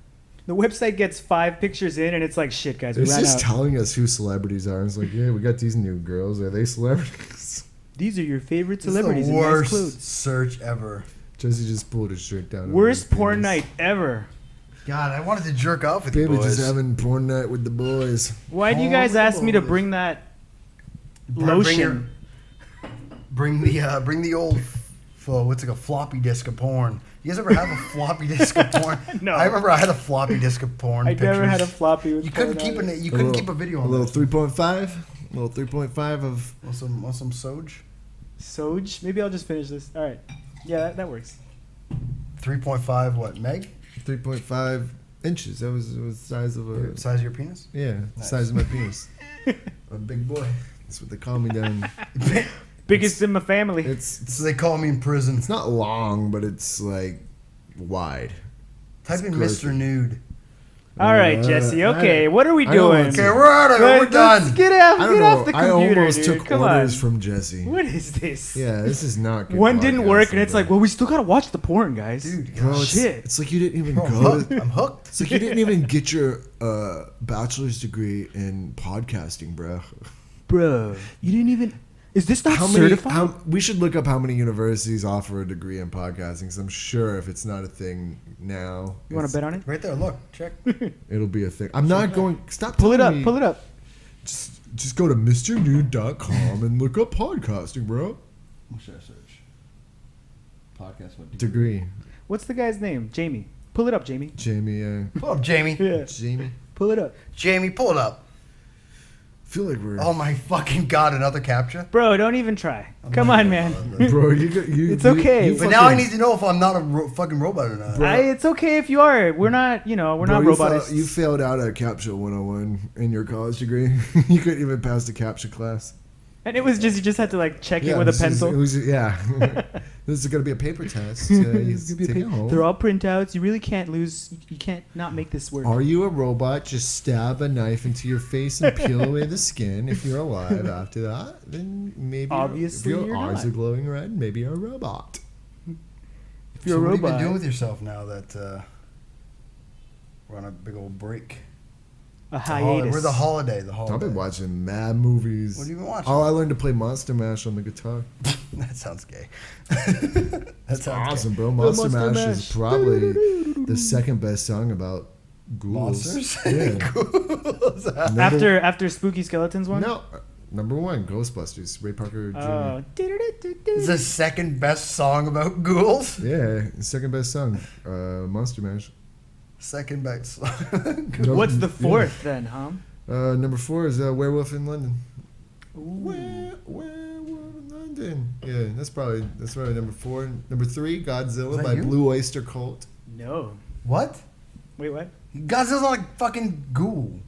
The website gets 5 pictures in, and it's like, shit, guys, we It's ran just out. telling us who celebrities are. It's like, yeah, we got these new girls. Are they celebrities? These are your favorite This is celebrities the in nice worst clothes. search ever. Jesse just pulled his shirt down. Worst over his porn penis. night ever. God, I wanted to jerk off with you Baby boys. just having porn night with the boys. Why'd you Oh, guys ask me to boys. bring that Bring lotion? Bring the old, what's like a floppy disk of porn. You guys ever have a floppy disk of porn? No. I remember I had a floppy disk of porn. I never pictures. had a floppy with You couldn't porn keep on it. it. You couldn't keep a video A on. little that. 3.5. A little 3.5 of. Want some Soj? Soj? Maybe I'll just finish this. All right. Yeah, that works. 3.5 what meg? 3.5 inches. That was the size of a. Size of your penis? Yeah, the Nice. size of my penis. A big boy. That's what they call me down. Biggest in my family. It's So they call me in prison. it's not long, but it's like wide. Type in It's Mr. Nude. All right, Jesse. Okay, what are we I don't doing? want to- Okay, we're out of here. We're Let's done. Get I off don't know. the I computer, almost dude. took Come orders on. from Jesse. What is this? Yeah, this is not good. One didn't work, and podcasting, it's like, bro. well, we still gotta watch the porn, guys. Dude, Bro, it's, shit. it's like you didn't even Bro, I'm go. hooked. To, I'm hooked. it's like you didn't even get your bachelor's degree in podcasting, bro. Bro, you didn't even. Is this not How many? certified? We should look up how many universities offer a degree in podcasting. Because I'm sure if it's not a thing now, You want to bet on it? Right there, look. Check. it'll be a thing. I'm not going. Stop. Pull it telling up. me- Pull it up. Just go to MrNude.com and look up podcasting, bro. What should I search? Podcast what? Degree, What's the guy's name? Jamie. Pull it up, Jamie. Jamie. Pull up, Jamie. Yeah. Jamie. Pull it up. Jamie, pull it up. I feel like we're. Oh my fucking god, another captcha. Bro, don't even try. Come on, man. Bro, you. It's okay. You But now I fucking- need to know if I'm not a fucking robot or not. It's okay if you are. We're not, we're Bro, not you robotists. You failed out at CAPTCHA 101 in your college degree. You couldn't even pass the CAPTCHA class. And it was just, you just had to like check it with a this is- pencil. it was, yeah. This is going to be a paper test. It's gonna be a Take it pain. home. They're all printouts. You really can't lose. You can't not make this work. Are you a robot? Just stab a knife into your face and peel away the skin. If you're alive after that, then maybe Obviously if your you're eyes not. are glowing red, maybe you're a robot. If you're So a what have you robot, been doing with yourself now that we're on a big old break? a It's a holiday. hiatus. We're the holiday. The holiday. I've been watching mad movies. What have you been watching? Oh, I learned to play Monster Mash on the guitar. That sounds gay. That sounds Awesome, gay. bro. Monster Monster Mash Mash. is probably the second best song about ghouls. Monsters? Yeah. after Spooky Skeletons one. No, number one, Ghostbusters. Ray Parker Jr. Oh. It's the second best song about ghouls. Yeah, second best song, Monster Mash. Second best song. What's the fourth then, huh? Number 4 is Werewolf in London. Werewolf in London. Yeah, that's probably number 4. Number 3, Godzilla Is that by you? Blue Oyster Cult. No. What? Wait, what? Godzilla's not like fucking ghoul.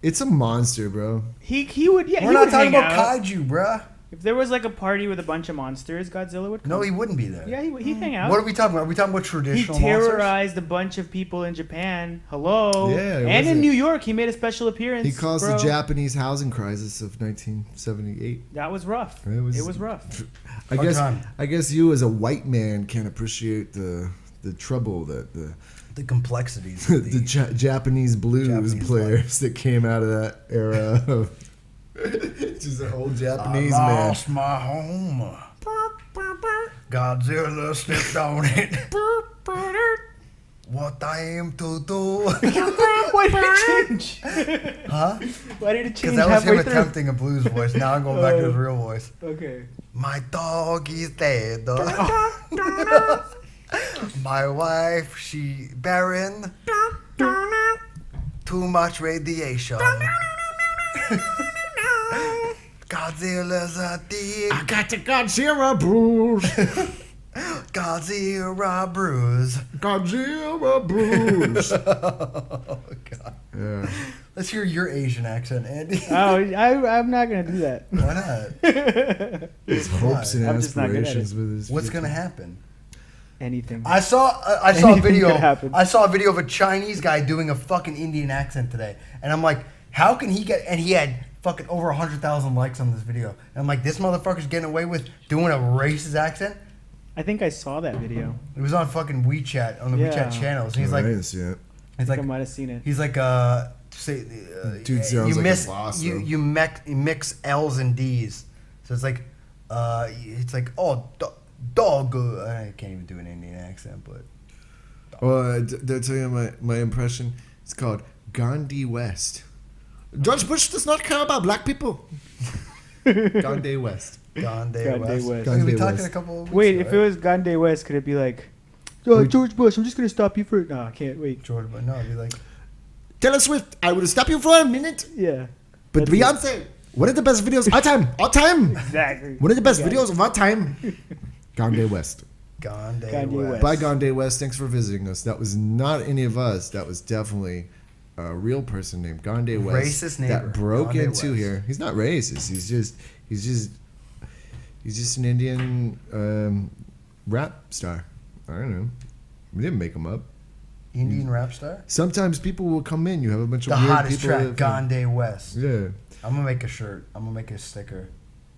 It's a monster, bro. He would, yeah. We're he not would talking hang about out. kaiju, bruh. If there was like a party with a bunch of monsters, Godzilla would come. No, he wouldn't be there. Yeah, he'd hang out. What are we talking about? Are we talking about He traditional terrorized a bunch of people in Japan. Hello. Yeah, it and in wasn't- New York, he made a special appearance. He caused bro. the Japanese housing crisis of 1978. That was rough. It was- It was rough. I guess you as a white man can't appreciate the trouble that the The complexities of the Japanese blues Japanese players that came out of that era of just an old Japanese I man. lost my home. Godzilla stepped on it. What I am to do. Why did it change? Huh? Why did it change Because that was him halfway through? attempting a blues voice. Now I'm going back to his real voice. Okay. My dog is dead. My wife, she barren. Too much radiation. Godzilla's a dick. I got the Godzilla bruise. Godzilla bruise. Godzilla bruise. Oh, God. Yeah. Let's hear your Asian accent, Andy. Oh, I'm not gonna do that. Why not? His hopes and I'm just not good at aspirations it. with his. What's future. gonna happen? Anything. I saw a Anything video. could happen. I saw a video of a Chinese guy doing a fucking Indian accent today, and I'm like, how can he get? And he had fucking over 100,000 likes on this video. And I'm like, this motherfucker's getting away with doing a racist accent. I think I saw that video. It was on fucking WeChat on the Yeah. WeChat channels. And he's I like, didn't see it. he's I like, might have seen it. he's like, say, Dude sounds you like a miss, boss, you though. you mix L's and D's. So it's like, oh, dog. I can't even do an Indian accent, but. Well, did I tell you my impression? It's called Gandhi West. George Bush does not care about black people. Gandhi West. Gandhi Gandhi West. West. We Gandhi talked West. a couple of weeks Wait, ago, if it right? was Gandhi West, could it be like, George Bush, I'm just gonna stop you for? No, I can't. Wait. George, but no, it'd be like, Taylor Swift, I will stop you for a minute. Yeah. But That's it. Beyonce, one of the best videos of all time. All time. Exactly. One of the best Yeah. videos of all time. Gandhi West. Gandhi Gandhi West. West. Bye, Gandhi West. Thanks for visiting us. That was not any of us. That was definitely a real person named Gandhi West. Racist neighbor, that broke Gandhi into West. here. He's not racist. He's just an Indian rap star. I don't know. We didn't make him up. Indian rap star? Sometimes people will come in. You have a bunch The of weird hottest people. track, Gandhi West. Yeah, I'm gonna make a shirt. I'm gonna make a sticker.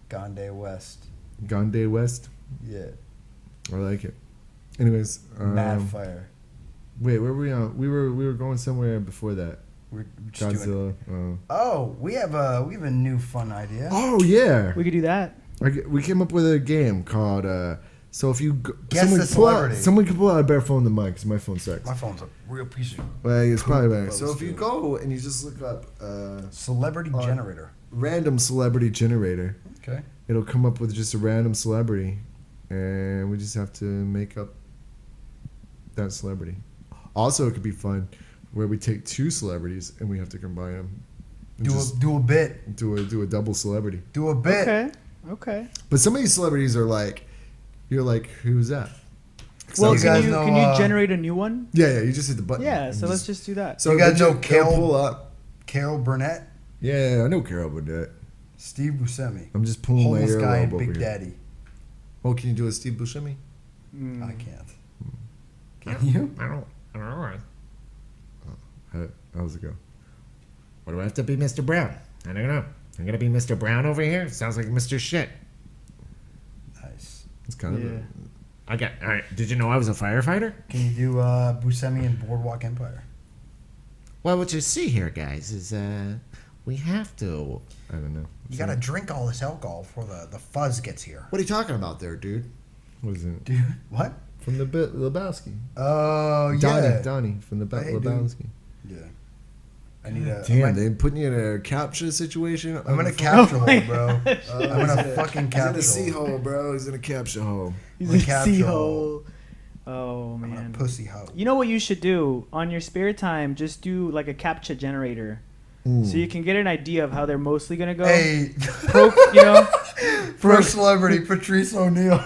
Gandhi West. Gandhi West. Yeah. I like it. Anyways, Mad fire. wait, where were we on? We were going somewhere before that. We're just doing. Godzilla. Oh, we have a new fun idea. Oh yeah. We could do that. We came up with a game called. So if you Guess the celebrity. someone can pull out a better phone than mine because my phone sucks. My phone's a real piece of Well, it's probably better. but So let's if you do it. go and you just look up celebrity generator. random celebrity generator, Okay. it'll come up with just a random celebrity, and we just have to make up that celebrity. Also, it could be fun where we take two celebrities and we have to combine them. And just Do a bit. do a double celebrity. Do a bit. Okay. Okay. But some of these celebrities are like, you're like, who's that? Well, you guys know, can you generate a new one? Yeah, you just hit the button. Yeah. and So let's just do that. So You guys they'll know Carol- pull up. Carol Burnett, Yeah, I know Carol Burnett. Steve Buscemi, I'm just pulling my homeless guy, earlobe and over Big here. Daddy. Oh, can you do a Steve Buscemi? Mm. I can't. Can you? I don't know. How's it go? What do I have to be, Mr. Brown? I don't know. I'm gonna be Mr. Brown over here. Sounds like Mr. Shit. Nice. It's kind Yeah. of. I got. All right. Did you know I was a firefighter? Can you do Buscemi and Boardwalk Empire? Well, what you see here, guys, is we have to. I don't know. You gotta drink all this alcohol before the fuzz gets here. What are you talking about there, dude? What is it? Dude, what? From the bit Lebowski. Oh, yeah. Donnie from the Hey, dude. Lebowski. Yeah. I need a. Damn, they putting you in a capture situation. I'm in a phone? capture Oh my hole, bro. I'm in a fucking He's in capture a sea hole. hole, bro. He's in a capture hole. He's The a capsule. sea hole. Oh I'm in a man. pussy hole. You know what you should do on your spare time? Just do like a captcha generator, so you can get an idea of how they're mostly gonna go. Hey, You know. first celebrity, Patrice O'Neal.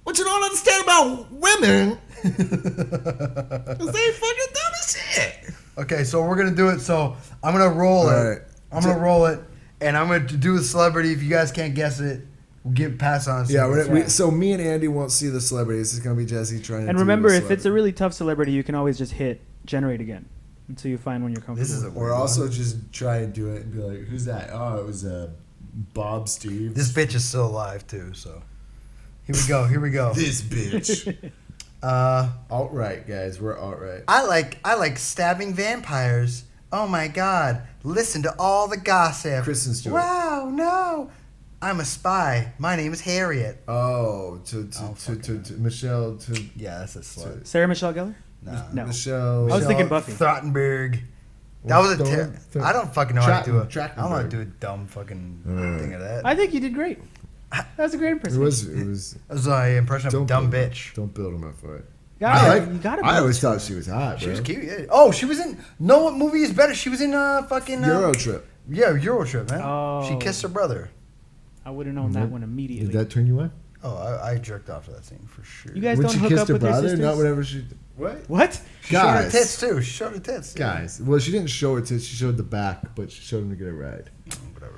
What you don't understand about women is they fucking dumb as shit. Okay, so we're gonna do it. So I'm gonna roll it. All right. I'm gonna roll it, and I'm gonna do a celebrity. If you guys can't guess it, we'll give pass on. Yeah, so me and Andy won't see the celebrities. It's gonna be Jessie trying to. And do remember, the if it's a celebrity. really tough celebrity, you can always just hit generate again until you find one you're comfortable This is a with. Or also just try and do it and be like, who's that? Oh, it was Bob Steve. This bitch is still alive too. So here we go. Here we go. This bitch. Alt-right, guys. We're alt-right. I like stabbing vampires. Oh my god! Listen to all the gossip. Kristen Stewart. Wow, no. I'm a spy. My name is Harriet. Oh, to Michelle, to Yeah, that's a slut. Sarah Michelle Gellar? Nah. No. Michelle. I was thinking Buffy. Trottenberg. That was a I don't fucking know how to do it. I don't know how to Trachtenberg. do a dumb fucking thing of that. I think you did great. That was a great It impression. was. That was my impression of dumb build bitch. Don't build him up for it. You gotta I build always to thought it. she was hot, bro. She was cute, yeah. Oh, she was in. No, what movie is better? She was in fucking Euro Trip. Yeah, Euro Trip, man. Oh. She kissed her brother. I would have known that one Did immediately. that turn you on? Oh, I jerked off to that scene for sure. You guys When don't she hook kissed up her with your brother, sisters? not whenever she. What? What? She showed her Guys. tits too. She showed her tits. Yeah. Guys, well, she didn't show her tits. She showed the back, but she showed him to get a ride. Whatever.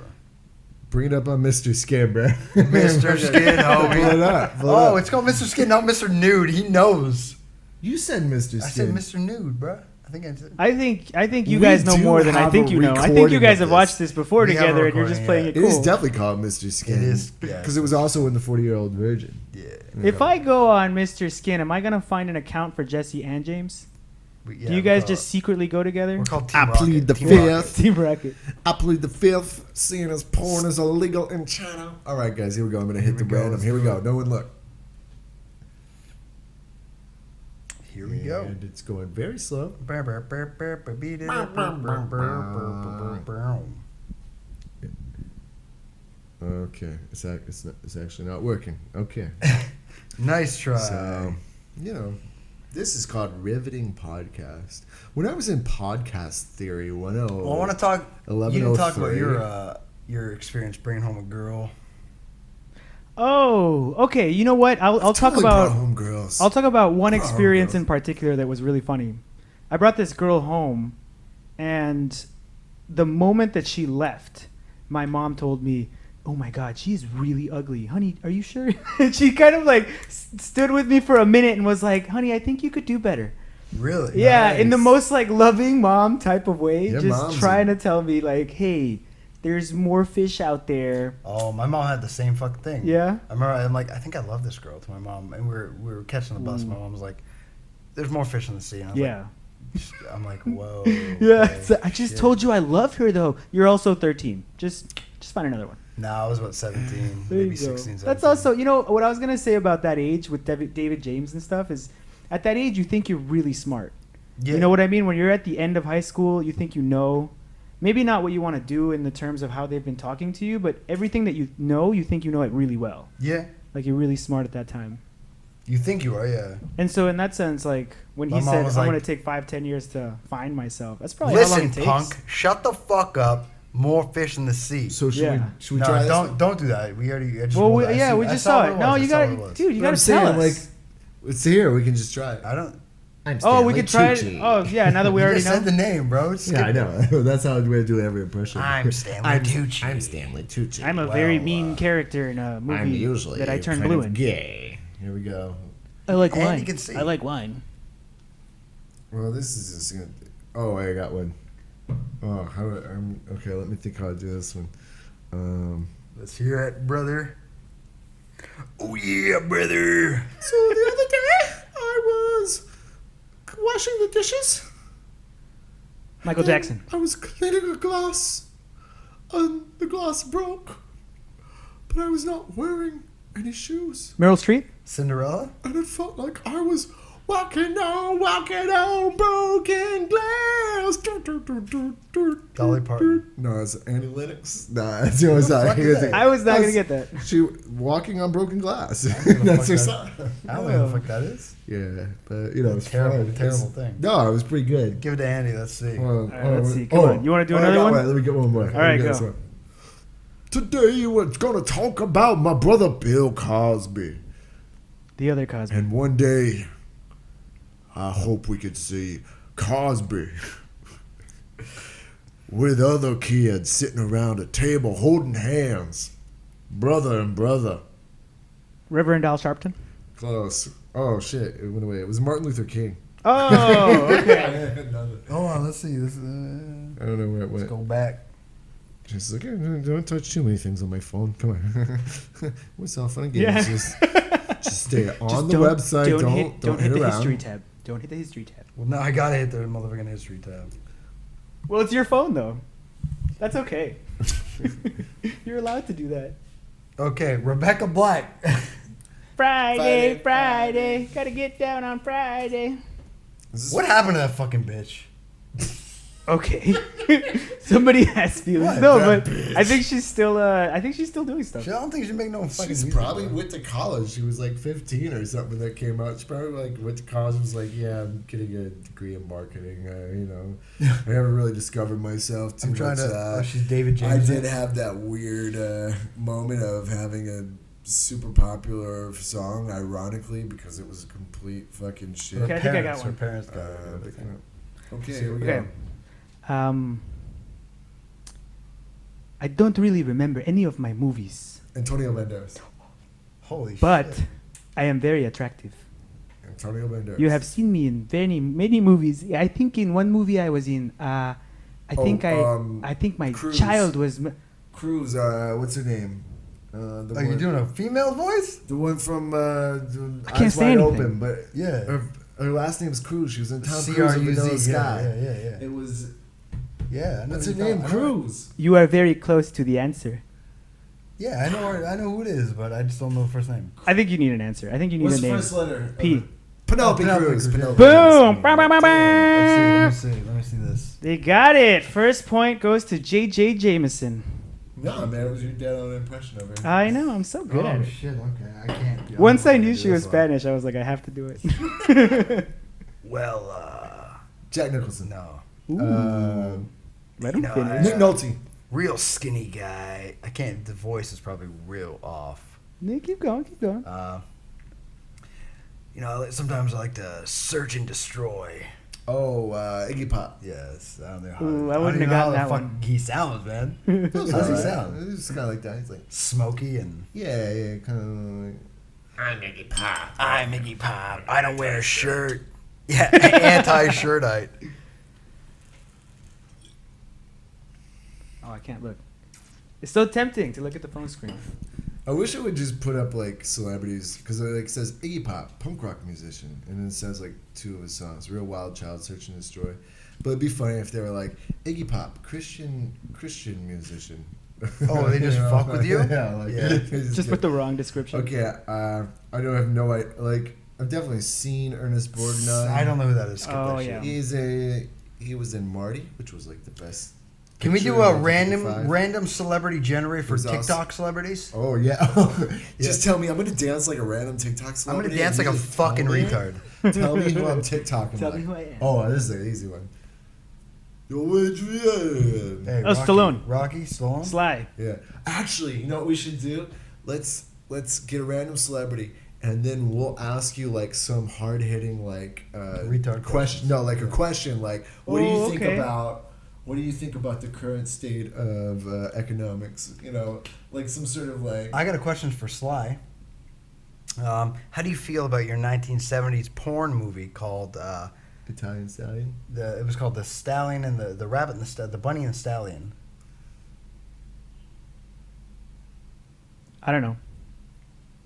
Bring it up on Mr. Skin, bro. Mr. Skin, Pull it homie. up. Pull it Oh, up. it's called Mr. Skin, not Mr. Nude. He knows. You said Mr. Skin. I said Mr. Nude, bro. I think I said. I think you We guys know do more than I have think a you know. I think recording you guys of have this. watched this before We have a together, and you're just recording, playing yeah. it It is cool. definitely called Mr. Skin. It is, yeah. Because it was also in the 40-Year-Old Virgin. Yeah. If I go on Mr. Skin, am I gonna find an account for Jesse and James? Yeah, Do you guys just secretly go together? We're called Team I plead the Rocket. Team Rocket. fifth. Team Rocket. I plead the fifth, seeing as porn is illegal in China. All right, guys, here we go. I'm going to hit the we go, random. let's Here we do go. it. No one look. Here we go. And it's going very slow. Okay, it's actually not working. Okay, Nice try. so this is called Riveting Podcast. When I was in podcast theory 101, Well, I want to talk. You didn't 1103. talk about your experience bringing home a girl. Oh, okay. You know what? I'll talk Totally about. brought home girls. I'll talk about one Oh, experience girls. in particular that was really funny. I brought this girl home, and the moment that she left, my mom told me, "Oh my God, she's really ugly, honey. Are you sure?" And she kind of like stood with me for a minute and was like, "Honey, I think you could do better." Really? Yeah, in the Nice. most like loving mom type of way, Your just mom's trying to tell me like, "Hey, there's more fish out there." Oh, my mom had the same fucking thing. Yeah. I remember. I'm like, I think I love this girl to my mom, and we were catching the bus. And my mom was like, "There's more fish in the sea." And I was Yeah. like, I'm like, whoa. Yeah. okay, So I just shit. told you I love her though. You're also 13. Just find another one. Nah, I was about 17, There you maybe go. 16, 17. That's also, what I was gonna say about that age with David James and stuff is, at that age you think you're really smart. Yeah. You know what I mean? When you're at the end of high school, you think you know, maybe not what you want to do in the terms of how they've been talking to you, but everything that you know, you think you know it really well. Yeah. Like you're really smart at that time. You think you are, yeah. And so in that sense, like when My he mom said, was "I'm like- gonna take 5-10 years to find myself," that's probably how long Listen, it takes. punk, shut the fuck up. More fish in the sea. So should Yeah. we no, try this? don't do that. We already. I just Well, rolled it. I we I just saw what it. was. No, I you saw what gotta, it was. dude, you But I'm gotta tell saying, us. it's here. We can just try it. I don't. I'm Oh, we could try it. Oh, yeah. Now that we You already just know. said the name, bro. Skip Yeah, I it. know. That's how we do every impression. I'm Stanley Tucci. I'm Stanley Tucci. I'm a Well, very mean character in a movie I'm usually that I turn kind blue of in. gay. Here we go. I like And wine. you can see. I like wine. Well, this is just gonna. Oh, I got one. Oh, okay. Let me think how to do this one. Let's hear it, brother. Oh yeah, brother. So the other day, I was washing the dishes. Michael Jackson. I was cleaning a glass, and the glass broke. But I was not wearing any shoes, Meryl Streep. Cinderella. and it felt like I was walking on broken glass. Dolly Parton. No, it's Annie Lennox. Nah, that's the only song. fuck is that? I was not gonna get that. She walking on broken glass. give a That's fuck her that- song. I don't know what the fuck that is. Yeah, but you know, it's Terrible, fun. terrible It's- thing. No, it was pretty good. Give it to Andy. Let's see. All right, let's see. Come on. You wanna do I another got one? Let me get one more. All right, Let me get go. this one. Today we're gonna talk about my brother Bill Cosby. The other Cosby. And one day, I hope we could see Cosby with other kids sitting around a table holding hands, brother and brother. Reverend Al Sharpton. Close. Oh shit! It went away. It was Martin Luther King. Oh, okay. Hold on. Let's see. This. I don't know where it Let's went. go back. Just like, don't touch too many things on my phone. Come on. What's all fun and games? Yeah. Just stay on Just the website. Don't hit hit the around. history tab. Don't hit the history tab. Well, now I gotta hit the motherfucking history tab. Well, it's your phone though. That's okay. You're allowed to do that. Okay, Rebecca Black. Friday. Gotta get down on Friday. What happened to that fucking bitch? Okay. Somebody has feelings. What? No, That but bitch. I think she's still doing stuff. I don't think she make no fucking She's music, probably bro. went to college. She was like 15 or something when that came out. She probably like went to college and was like, yeah, I'm getting a degree in marketing. I haven't really discovered myself too I'm trying much. to. She's David I James. did have that weird moment of having a super popular song, ironically, because it was a complete fucking shit. Okay, I think I got Her one. parents got it. Okay, here we Okay. go. I don't really remember any of my movies, Antonio Banderas. Holy but shit. I am very attractive. Antonio Banderas. You have seen me in many movies. I think in one movie I was in. I think my Cruise. child was. Cruz. What's her name? The Are you doing a female voice? the one from I can't Eyes say Wide anything. Open, but Yeah. her last name is Cruz. She was in Tom Cruise C-R-U-Z, and Vanilla yeah, Sky. yeah. It was. Yeah, I know What's who her you're name? talking- I know- Cruz. You are very close to the answer. Yeah, I know who it is, but I just don't know the first name. I think you need an answer. I think you need What's a the name. first letter? P. Penelope Penelope Cruz. Cruz, Penelope Boom! Cruz. Bam, bam, bam, bam. Let's see this. They got it. First point goes to J.J. Jameson. No, man, it was your dead on impression of her. I know. I'm so good at it. Shit, okay, I can't. Once I knew she was Spanish, I was like, I have to do it. Well, Jack Nicholson. no. Ooh. Let him No, finish. Nick Nolte. Real skinny guy. I can't. The voice is probably real off. Nick, keep going. Sometimes I like to search and destroy. Oh, Iggy Pop. Yes, I don't know how. Ooh, I don't wouldn't even have know how gotten the that fuck one. he sounds, man. How's How's he he sound? It's kind of like that. He's like, Smoky and. yeah, kind of like. I'm Iggy Pop. I'm Iggy Pop. I don't wear a shirt. Yeah, anti-shirtite. Oh, I can't look. It's so tempting to look at the phone screen. I wish it would just put up like celebrities because it like says Iggy Pop, punk rock musician, and then it says like two of his songs, Real Wild Child, Search and Destroy. But it'd be funny if they were like Iggy Pop, Christian musician. Oh, they just You know, fuck with you? Yeah, like Yeah. they Just get- put the wrong description. Okay, I don't have no idea. Like I've definitely seen Ernest Borgnine. I don't know who that is. Skip Oh, that yeah. shit. He was in Marty, which was like the best. Can we picture do a in 1955. random celebrity generator for Who's else? TikTok celebrities? Oh yeah. Just tell me I'm gonna dance like a random TikTok I'm celebrity. gonna dance and like a you just tell fucking me- retard. Tell me who I'm TikToking. Tell like. me who I am. Oh, this is an easy one. Yo, Adrian. Hey, Oh, Stallone. Rocky, Stallone? Sly. Yeah. Actually, you know what we should do? Let's get a random celebrity, and then we'll ask you like some hard hitting like Retard question. No, like a question like, what do you Oh, think okay. about? What do you think about the current state of economics? You know, like some sort of like. I got a question for Sly. How do you feel about your 1970s porn movie called Italian stallion. it was called The Stallion and the Rabbit and the Bunny and the Stallion? I don't know.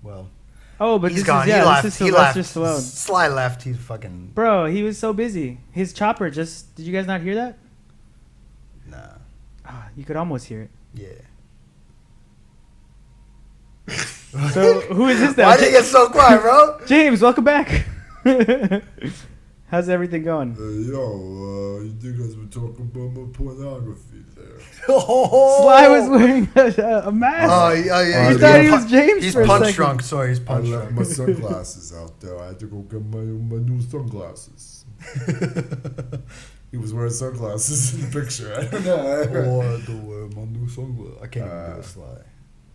Well, Oh, but he's this gone. is, yeah, he left. this is He Sylvester left. Stallone. Sly left. He's fucking Bro, he was so busy. His chopper just... Did you guys not hear that? nah. Ah, you could almost hear it. Yeah. So, who is this now? Why did you get so quiet, bro? James, welcome back. How's everything going? You guys were talking about my pornography there. Sly was wearing a mask. Oh, yeah. You thought he was James He's for a punch second. drunk. Sorry, he's I punch left drunk. my sunglasses out there. I had to go get my new sunglasses. He was wearing sunglasses in the picture. I don't know. Oh, I had to wear my new sunglasses. I can't even do a Sly.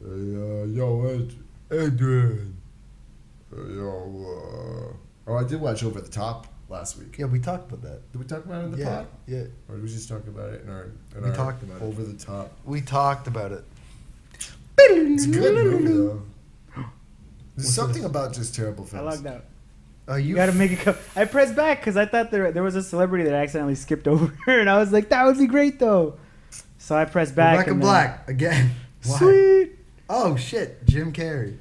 Yo, Adrian. Oh, I did watch Over the Top last week. Yeah, we talked about that. Did we talk about it in the Yeah, pod? yeah. Or did we just talk about it in our We talked about it. Over the Top? We talked about it. It's a good movie, though. There's What's something this? about just terrible I films. logged out. Oh, You gotta make it come. I pressed back because I thought there was a celebrity that accidentally skipped over her, and I was like, that would be great though. So I pressed back. Rebecca and then- Black again. Why? Sweet. Oh shit, Jim Carrey.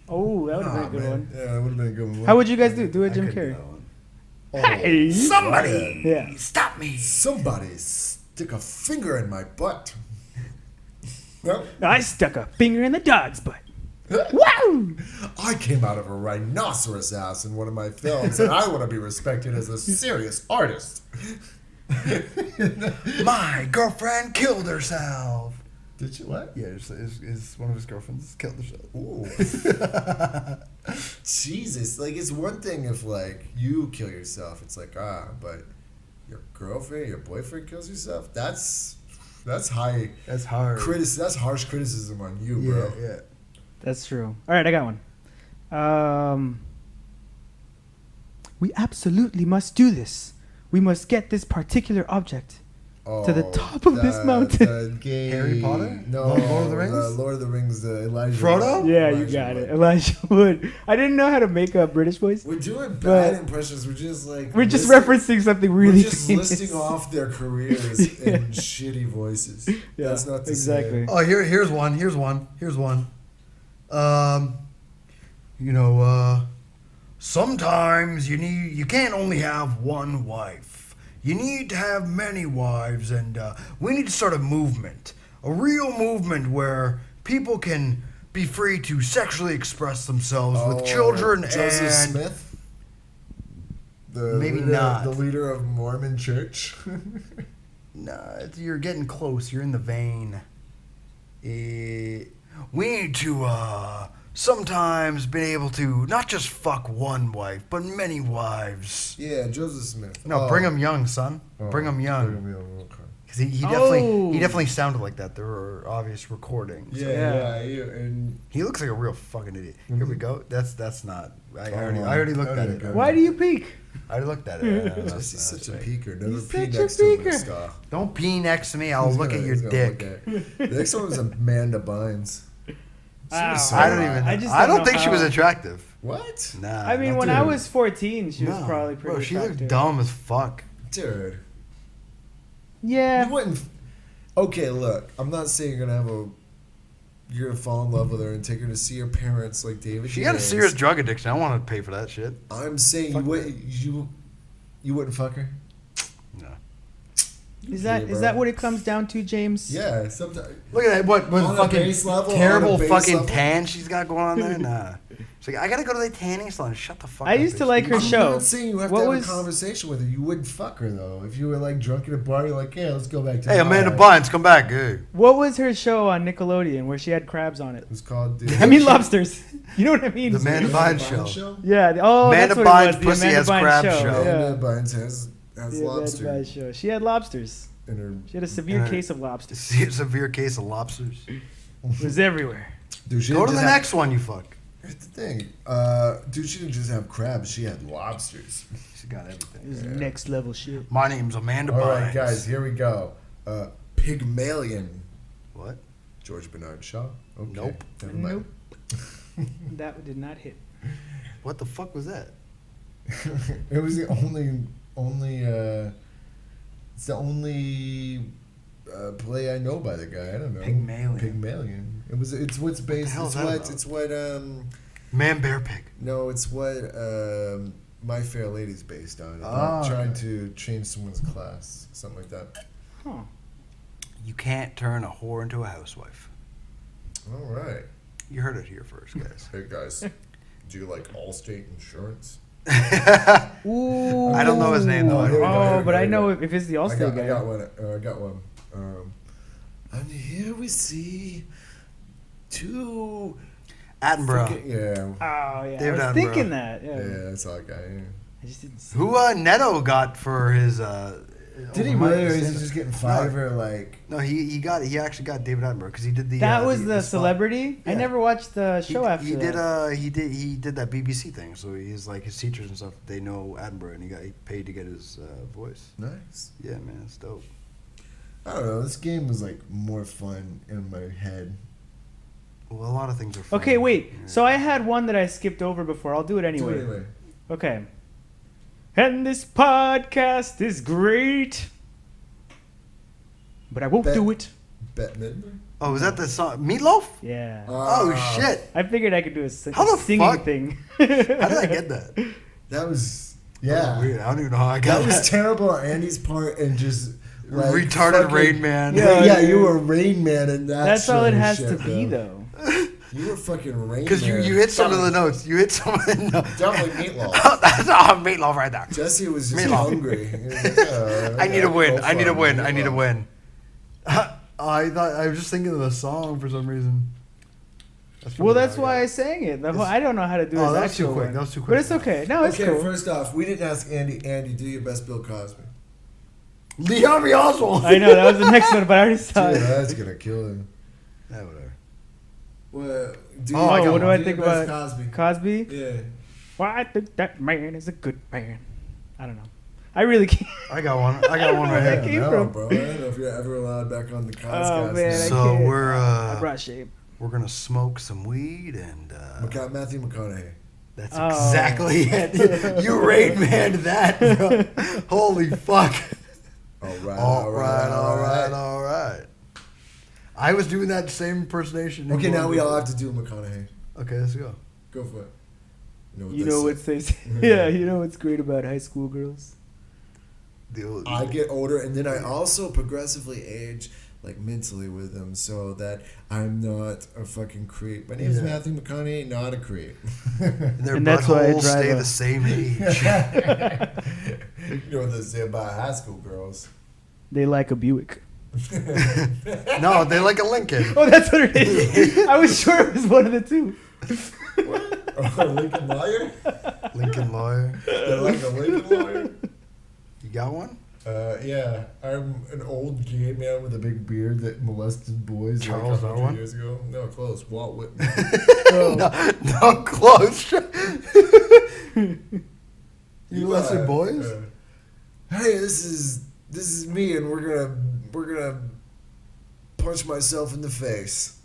Oh, that would have been a good man. one. Yeah, that would have been a good one. How would you guys do? Do I it, Jim couldn't do Carrey. that one. Hey. Somebody, Yeah. stop me! Somebody stick a finger in my butt. No? I stuck a finger in the dog's butt. Wow! I came out of a rhinoceros ass in one of my films, and I want to be respected as a serious artist. My girlfriend killed herself. Did you what? Yeah, his one of his girlfriends killed herself. Ooh. Jesus, like it's one thing if like you kill yourself, it's like but your girlfriend, your boyfriend kills yourself. That's high. That's hard. That's harsh criticism on you, bro. Yeah. That's true. All right, I got one. We absolutely must do this. We must get this particular object to the top of this mountain. The gay, Harry Potter? No, Lord of the Rings? Lord of the Rings. Elijah. Frodo? Yeah, you Elijah got Wood. it. Elijah Wood. I didn't know how to make a British voice. We're doing bad But- impressions. We're just like We're just listing- referencing something really We're just famous. listing off their careers in shitty voices. Yeah, That's not to exactly. say. Oh, here's one. Sometimes you can't only have one wife. You need to have many wives, and we need to start a movement, a real movement where people can be free to sexually express themselves with children Joseph and Smith. Maybe leader, not. the leader of Mormon Church. Nah, you're getting close. You're in the vein. We need to sometimes be able to not just fuck one wife, but many wives. Yeah, Joseph Smith. No, bring him young, son. Bring him young. Okay. Because he Oh. definitely sounded like that. There were obvious recordings. Yeah, and He looks like a real fucking idiot. Here we go. That's not. I Oh, already looked at okay, it. okay. Why do you peek? I already looked at it. Jesse's such a peeker. Never He's pee such a next to him in peeker. style. Don't pee next to me. I'll He's look gonna- at your he's gonna dick. look at- The next one was Amanda Bynes. Wow. so I don't hot. even. I just I don't don't know think she was how- attractive. What? Nah. I mean, not when I dude. was 14, she was no. probably pretty Bro, she attractive. looked dumb as fuck. Dude. Yeah. You wouldn't. Okay, look. I'm not saying you're gonna you're gonna fall in love with her and take her to see her parents like David. She had a James. serious drug addiction. I don't want to pay for that shit. I'm saying Fuck you wouldn't fuck her. No. Is Yeah, that bro. what it comes down to, James? Yeah, sometimes. Look at that. What On a fucking base level, terrible on a base fucking level. tan she's got going on there? Nah. She's like, I gotta go to the tanning salon. Shut the fuck up. I used to bitch. like her I'm show. not saying you have What to have was- a conversation with her. You wouldn't fuck her though. If you were like drunk at a bar, you're like, yeah, let's go back to. Hey, the Amanda bar. Bynes, come back, good. What was her show on Nickelodeon where she had crabs on it? It was called. I mean lobsters. You know what I mean? The Amanda Bynes show. Yeah. Amanda that's what Bynes' it was. The Pussy Amanda Has Bynes Crab show. show. Yeah. Amanda Bynes has The Amanda lobster Bynes show. She had lobsters. in her. She had a severe And her- case of lobsters. Severe case of lobsters. It was everywhere. Dude, she Go didn't to the just have- next one, you fuck. Here's the thing, dude. She didn't just have crabs; she had lobsters. She got It everything. was next level shit. My name's Amanda All Bynes. right, guys, here we go. Pygmalion. What? George Bernard Shaw. Okay. Nope. Never mind. That did not hit. What the fuck was that? It was the only. It's the only play I know by the guy. I don't know. Pygmalion. Pygmalion. It's what's based. hell It's is that what. about? It's what. Man, bear, pig. No, it's what. My Fair Lady's based on. Oh, Trying okay. to change someone's class, something like that. Huh. You can't turn a whore into a housewife. All right. You heard it here first, guys. Hey guys, do you like Allstate Insurance? Ooh. I don't know his name, though. Oh, here we go, here Oh, we but go, I here we know go. if it's the I Allstate guy. got one. I got one. And here we see two. Attenborough. Yeah. Oh yeah, David I was Attenborough. thinking that. Yeah. Yeah, that's all I got. Yeah. I just didn't see. Who Neto got for his Did he open mic really, or is he stand-up? just getting five or like? No, he actually got David Attenborough because he did the That was the spot. celebrity. I Yeah. never watched the show after he that. he did that BBC thing. So he's like his teachers and stuff. They know Attenborough, and he paid to get his voice. Nice. Yeah, man, it's dope. I don't know. This game was like more fun in my head. Well, a lot of things are fun. Okay, wait. Yeah. So I had one that I skipped over before. I'll do it anyway. Do it anyway. Okay. And this podcast is great, but I won't Bet- do it. Bette Midler. Oh, was that the song Meatloaf? Yeah. Oh shit! I figured I could do a How the singing fuck? thing. How did I get that? That was Oh, weird. I don't even know how I got That that. was terrible on Andy's part and just like, Retarded fucking- Rain Man. Yeah, Yeah, you dude. were Rain Man and that. That's all sort it of has shit, to be, though. though. You were fucking Rain Because you Man. hit some of the notes. You hit some of the notes. Definitely meatloaf. That's meatloaf right there. Jesse was just Meatloaf. hungry. He was like, I need a win. I need a win. I need a Meatloaf. win. I thought I was just thinking of the song for some reason. Well, that's why I sang it. I don't know how to do Oh, his that was too actual quick. one. That was too quick. But it's okay. No, it's Okay, cool. first off, we didn't ask Andy. Andy, do your best Bill Cosby. Lee Harvey Oswald. I know, that was the next one, but I already saw Dude, it. that's gonna kill him. Yeah, whatever. Well, Oh, I got what do one. I do think your best about Cosby? Cosby? Yeah. Well, I think that man is a good man. I don't know. I really can't. I got one. I got one right Where that here. came No, from. bro. I don't know if you're ever allowed back on the Coscast. Oh, man. I So can't. we're I brought shame. we're gonna smoke some weed and Matthew McConaughey. that's Oh. exactly it. You Rain Man that, bro. Holy fuck. All right, All right. I was doing that same impersonation. Okay, now we all have to do McConaughey. Okay, let's go. Go for it. You know what they say? Yeah, you know what's great about high school girls? I get older, and then I also progressively age, like mentally with them, so that I'm not a fucking creep. My name's Yeah. Matthew McConaughey, not a creep. And their And that's why I buttholes drive stay a- the same age. You know what they say about high school girls? They like a Buick. No, they like a Lincoln. Oh, that's what it is. I was sure it was one of the two. Lincoln lawyer? Lincoln lawyer. They're like a Lincoln lawyer? You got one? Yeah. I'm an old gay man with a big beard that molested boys Charles like 100 Darwin? years ago. No, close. Walt Whitman. No, close. You molested boys? Hey, this is me, and we're gonna punch myself in the face.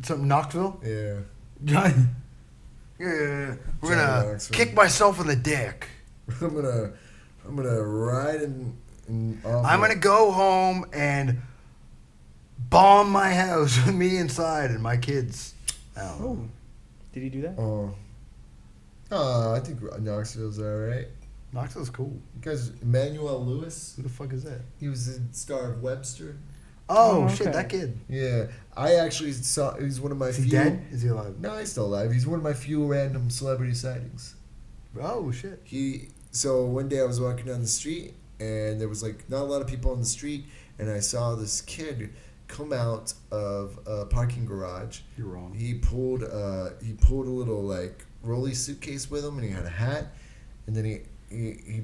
Something Knoxville? Yeah. Yeah. We're Johnny gonna Knoxville. kick myself in the dick. I'm gonna ride in I'm gonna go home and bomb my house with me inside and my kids. I don't know. Oh, did he do that? Oh, I think Knoxville's alright. Knoxville's cool. You guys, Emmanuel Lewis. Who the fuck is that? He was the star of Webster. Oh, Oh, shit, okay. that kid. Yeah, I actually saw. He's one of my Is he few. dead? Is he alive? No, he's still alive. He's one of my few random celebrity sightings. Oh shit. So one day I was walking down the street, and there was like not a lot of people on the street, and I saw this kid come out of a parking garage. You're wrong. He pulled a little like rolly suitcase with him, and he had a hat, and then he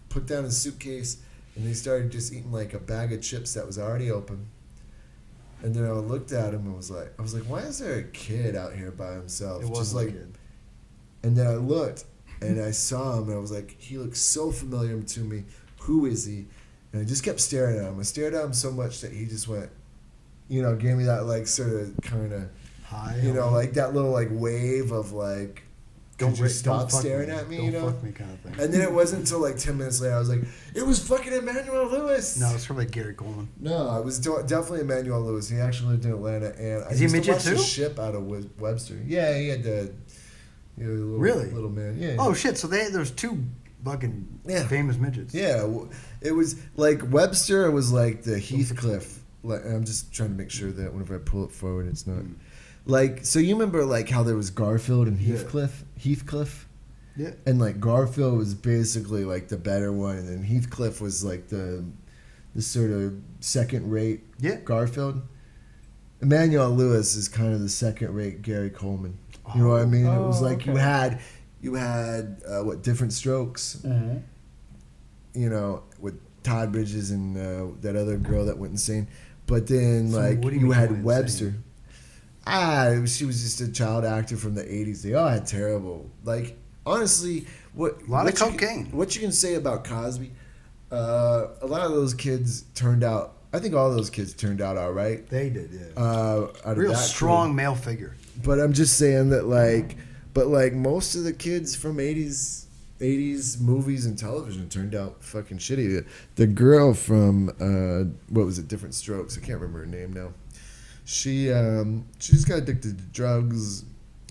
put down his suitcase, and he started just eating like a bag of chips that was already open. And then I looked at him and was like, why is there a kid out here by himself? It Just was like, a kid. and then I looked and I saw him and I was like, he looks so familiar to me. Who is he? And I just kept staring at him. I stared at him so much that he just went, gave me that like sort of kind of, Hi. like that little like wave of like, could you stop staring at me, Don't fuck me kind of thing. And then it wasn't until like 10 minutes later I was like, it was fucking Emmanuel Lewis. No, it's probably Gary Coleman. No, it was definitely Emmanuel Lewis. He actually lived in Atlanta, and Is he a used to midget watch the too? ship out of Webster. Yeah, he had the little, Really? little man. Yeah. Oh shit! So there's two fucking Yeah. famous midgets. Yeah, it was like Webster was like the Heathcliff. Like, I'm just trying to make sure that whenever I pull it forward, it's not like. So you remember like how there was Garfield and Yeah. Heathcliff. Yeah. And like Garfield was basically like the better one, and then Heathcliff was like the sort of second rate Yeah. Garfield. Emmanuel Lewis is kind of the second rate Gary Coleman. You know what I mean? It was like okay. you had what Different Strokes, with Todd Bridges and that other girl that went insane. But then So like what do you you mean had went Webster. She was just a child actor from the 80s. They all had terrible, like, honestly, A lot of cocaine. What you can say about Cosby, a lot of those kids turned out, I think all those kids turned out all right. They did. Yeah. Out of Real that strong crew. male figure. But I'm just saying that, like, most of the kids from 80s movies and television turned out fucking shitty. The girl from, what was it, Different Strokes, I can't remember her name now. She just got addicted to drugs.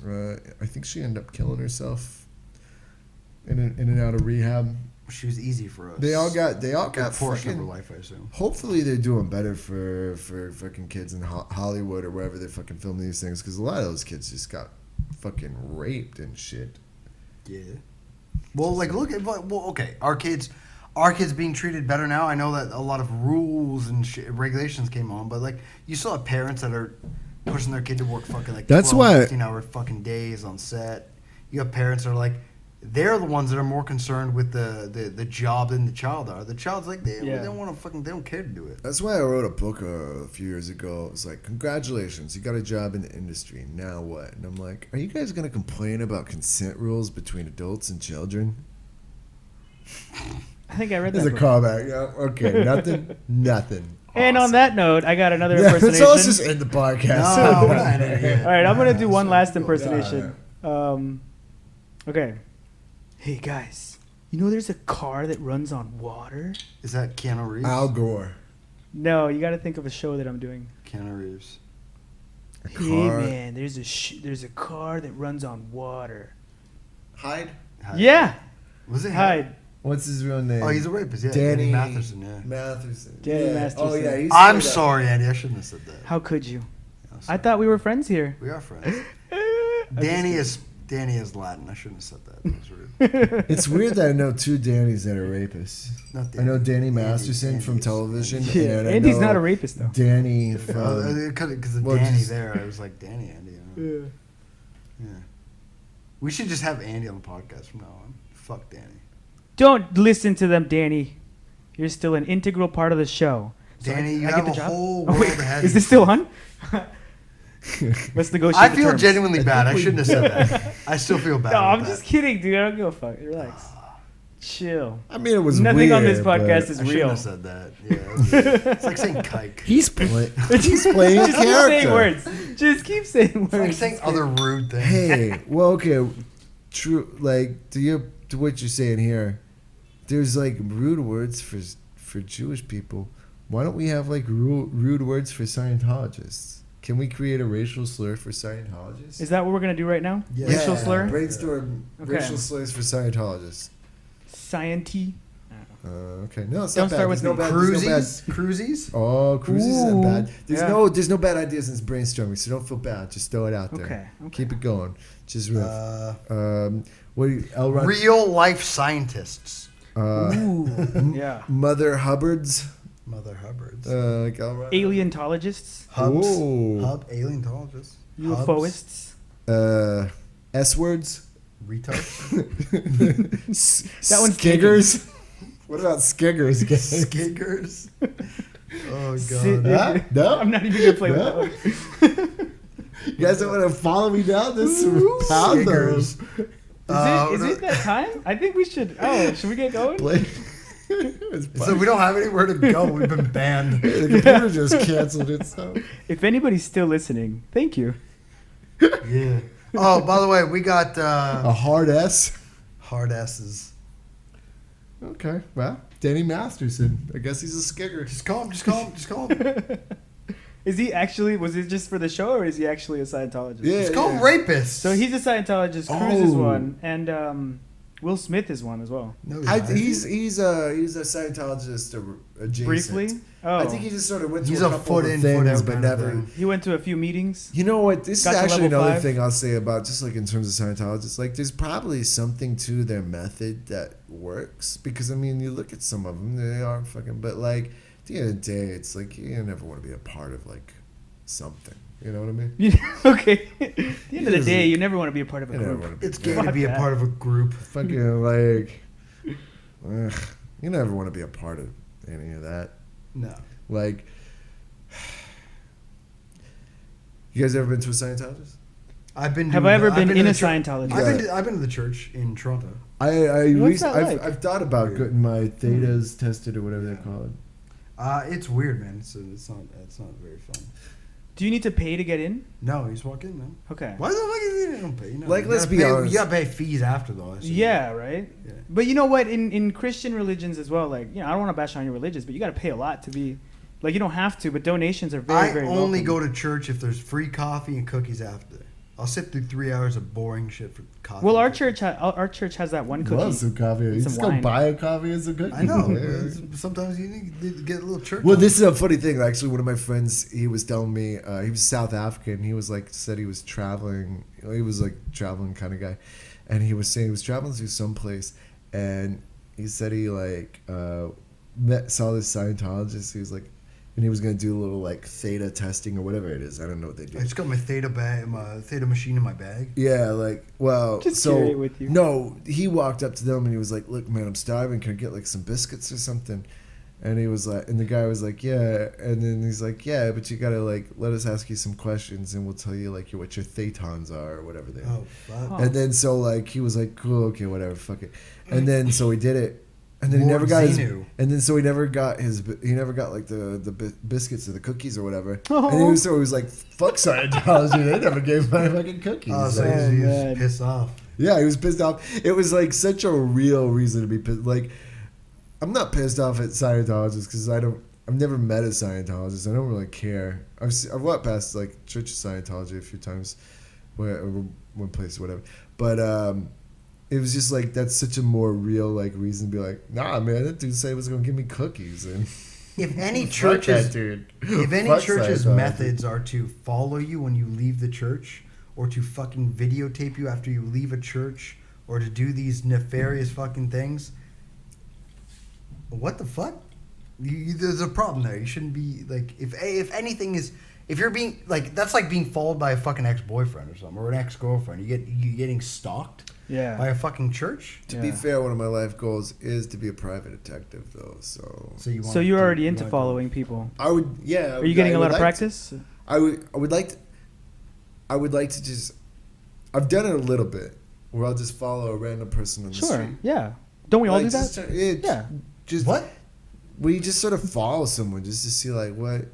I think she ended up killing herself in and out of rehab. She was easy for us. They all got a portion of her fucking. life, I assume. Hopefully they're doing better for fucking kids in Hollywood or wherever they're fucking filming these things, because a lot of those kids just got fucking raped and shit. Yeah. Well, like, look at okay, our kids being treated better now. I know that a lot of rules and regulations came on, but like, you still have parents that are pushing their kid to work fucking like That's 12, why 15-hour fucking days on set. You have parents that are like, they're the ones that are more concerned with the job than the child are. The child's like, they don't want to fucking, they don't care to do it. That's why I wrote a book a few years ago. It's like, congratulations, you got a job in the industry. Now what? And I'm like, are you guys gonna complain about consent rules between adults and children? I think I read There's that a book. callback. Yeah, okay, nothing. And on that note, I got another Yeah, impersonation. so let's just end the podcast. No, we're not ending it yet. All right, I'm gonna do one last Nah, impersonation. Okay. Hey guys, you know there's a car that runs on water? Is that Keanu Reeves? Al Gore. No, you got to think of a show that I'm doing. Keanu Reeves. A Hey car. man, there's a car that runs on water. Hyde. Yeah, Was it Hyde. What's his real name? Oh, he's a rapist. Yeah, Danny Matheson. Yeah. Matheson. Danny yeah. Masterson. Oh yeah. He's I'm straight up. sorry, Andy. I shouldn't have said that. How could you? I'm I sorry. thought we were friends here. We are friends. I'm Danny is Latin. I shouldn't have said that. That was rude. It's weird that I know two Dannys that are rapists. Not I know Danny Andy- Masterson Andy from is- television. just, yeah, and I Andy's know not a rapist though. Danny from. Because of Well, Danny just- there, I was like, Danny, Andy. Yeah. We should just have Andy on the podcast from now on. Fuck Danny. Don't listen to them, Danny. You're still an integral part of the show. So Danny, you I have get a the job? whole Oh, world wait, ahead. is this still on? Let's negotiate. I the feel terms. genuinely bad. I shouldn't have said that. I still feel bad. No, about I'm that. just kidding, dude. I don't give a fuck. Relax. Chill. I mean, it was Nothing weird, on this but podcast is I shouldn't real. have said that. Yeah, it's like saying kike. He's playing. He's playing Just keep saying character. words. Just keep saying words. It's like saying other rude things. Hey, well, okay, true. Like to what you're saying here, there's like rude words for Jewish people. Why don't we have like rude words for Scientologists? Can we create a racial slur for Scientologists? Is that what we're gonna do right now? Yeah. Racial slur? Brainstorm Okay. racial slurs for Scientologists. Scienti. Okay, no, it's Don't not bad. start with There's no me. bad. There's no bad. Cruisies? Oh, cruises isn't Ooh. bad. There's Yeah. there's no bad ideas in this brainstorming, so don't feel bad. Just throw it out there. Okay. Keep it going. Just riff. Uh, What do you, L. Ron? real life scientists. Ooh. Yeah. Mother Hubbards. Mother Hubbards. Like L. Ron. Alientologists. Hubs. Ooh. Hub. Alientologists. UFOists. S words. Retards. That one's Skiggers. What about Skiggers? guys? Skiggers. Oh, Sit- God. Huh? No? I'm not even gonna play No? with that one. You guys don't want to follow me down this path? Skiggers. Is it that time? I think we should. Oh, should we get going? So we don't have anywhere to go. We've been banned. The computer just canceled itself. If anybody's still listening, thank you. Yeah. Oh, by the way, we got A hard S. hard asses. Okay, well, Danny Masterson. I guess he's a skigger. Just call him. Just call him. Just call him. Is he actually? Was it just for the show, or is he actually a Scientologist? Yeah. Just call him rapist. So he's a Scientologist. Cruz is Oh. one, and Will Smith is one as well. No, He's a Scientologist adjacent. Briefly. Oh. I think he just sort of went through He's a a couple foot of in, things, foot out but kind of never. thing. He went to a few meetings. You know what? This Got is to actually level another 5. thing I'll say about just like in terms of Scientologists. Like, there's probably something to their method that works because I mean, you look at some of them, they are fucking. But like at the end of the day, it's like you never want to be a part of like something. You know what I mean? Okay. At the end of the day, you never want to be a part of a You never group. want to be. It's gay Fuck to be that. a part of a group. Fucking like, you never want to be a part of any of that. No. Like, you guys ever been to a Scientologist? I've been. Have doing I ever the- I've been to in the a chur- Scientologist? I've been to the church in Toronto. What's that like? I've thought about getting my thetas tested or whatever they're called. It's weird, man. It's not very fun. Do you need to pay to get in? No, you just walk in, man. Okay. Why the fuck you don't pay? No, Like, you let's gotta be pay- honest. You gotta pay fees after though. I assume. Yeah, right. Yeah. But you know what? In Christian religions as well, like I don't want to bash on your religions, but you got to pay a lot to be, like you don't have to, but donations are very I very. only welcome. go to church if there's free coffee and cookies after. I'll sit through 3 hours of boring shit for coffee. Well, our church has that one cookie. Love some coffee. You Some just wine. go buy a coffee and some cookies. I know. Man. Sometimes you need to get a little church. Well, on. this is a funny thing. Actually, one of my friends, he was telling me he was South African. He was like said he was traveling. He was like traveling kind of guy, and he was saying he was traveling through some place, and he said he like saw this Scientologist. He was like, and he was gonna do a little like theta testing or whatever it is. I don't know what they do. I just got my theta bag, my theta machine in my bag. Yeah, like, well, Just so carry it with you. no, he walked up to them and he was like, "Look, man, I'm starving. Can I get like some biscuits or something?" And he was like, and the guy was like, "Yeah," and then he's like, "Yeah, but you gotta like let us ask you some questions and we'll tell you like what your thetons are or whatever they are." Oh fuck! Huh. And then so like he was like, "Cool, okay, whatever, fuck it." And then so he did it. And then he More never got his, Xenu. and then so he never got like the biscuits or the cookies or whatever. Oh. And he was like, "Fuck Scientology, they never gave my fucking cookies." Oh, so Like, he was man. pissed off. yeah, he was pissed off. It was like such a real reason to be pissed. Like, I'm not pissed off at Scientologists because I've never met a Scientologist. I don't really care. I've walked past like Church of Scientology a few times, one place or whatever. But it was just like that's such a more real like reason to be like, nah, man, that dude said he was gonna give me cookies and. If any Fuck that churches, dude. if any Fuck church's Scientology. methods are to follow you when you leave the church, or to fucking videotape you after you leave a church, or to do these nefarious fucking things, what the fuck? There's a problem there. You shouldn't be like if anything is. If you're being like that's like being followed by a fucking ex-boyfriend or something or an ex-girlfriend, you getting stalked Yeah. by a fucking church. To be fair, one of my life goals is to be a private detective, though. So So you want So you're to- already you into want to- following people. I would, yeah. Are you getting a lot of practice? I would like to just. I've done it a little bit, where I'll just follow a random person on the Sure. street. Yeah. Don't we all Like, do that? just try- Yeah. Just What? We just sort of follow someone just to see like what.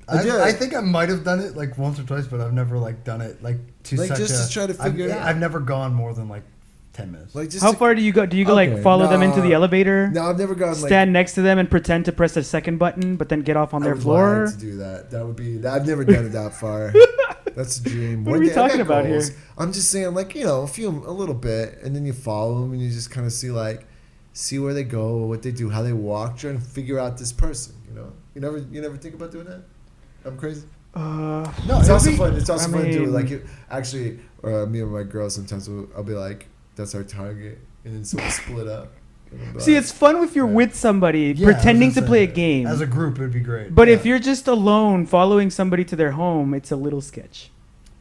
I think I might have done it like once or twice, but I've never like done it like to Like, such just a, to try to figure it out. I've never gone more than like 10 minutes. Like just How to- far do you go? Do you go Okay, like follow them into the nah. elevator? No, I've never gone like. Stand next to them and pretend to press the second button, but then get off on I their would floor. like to do that. That would be. I've never done it that far. That's a dream. What One are we day- I got talking about goals. here? I'm just saying, like a little bit, and then you follow them, and you just kind of see where they go, what they do, how they walk, trying to figure out this person. You never think about doing that. I'm crazy. No, It's it'll also be- fun. It's also fun to do. mean- Like actually, me and my girl sometimes I'll be like, that's our target, and then so we'll split up. And we'll be See, like, it's fun if you're Yeah. with somebody Yeah, I was pretending gonna to play a say, game. As a group, it'd be great. But Yeah. if you're just alone following somebody to their home, it's a little sketch.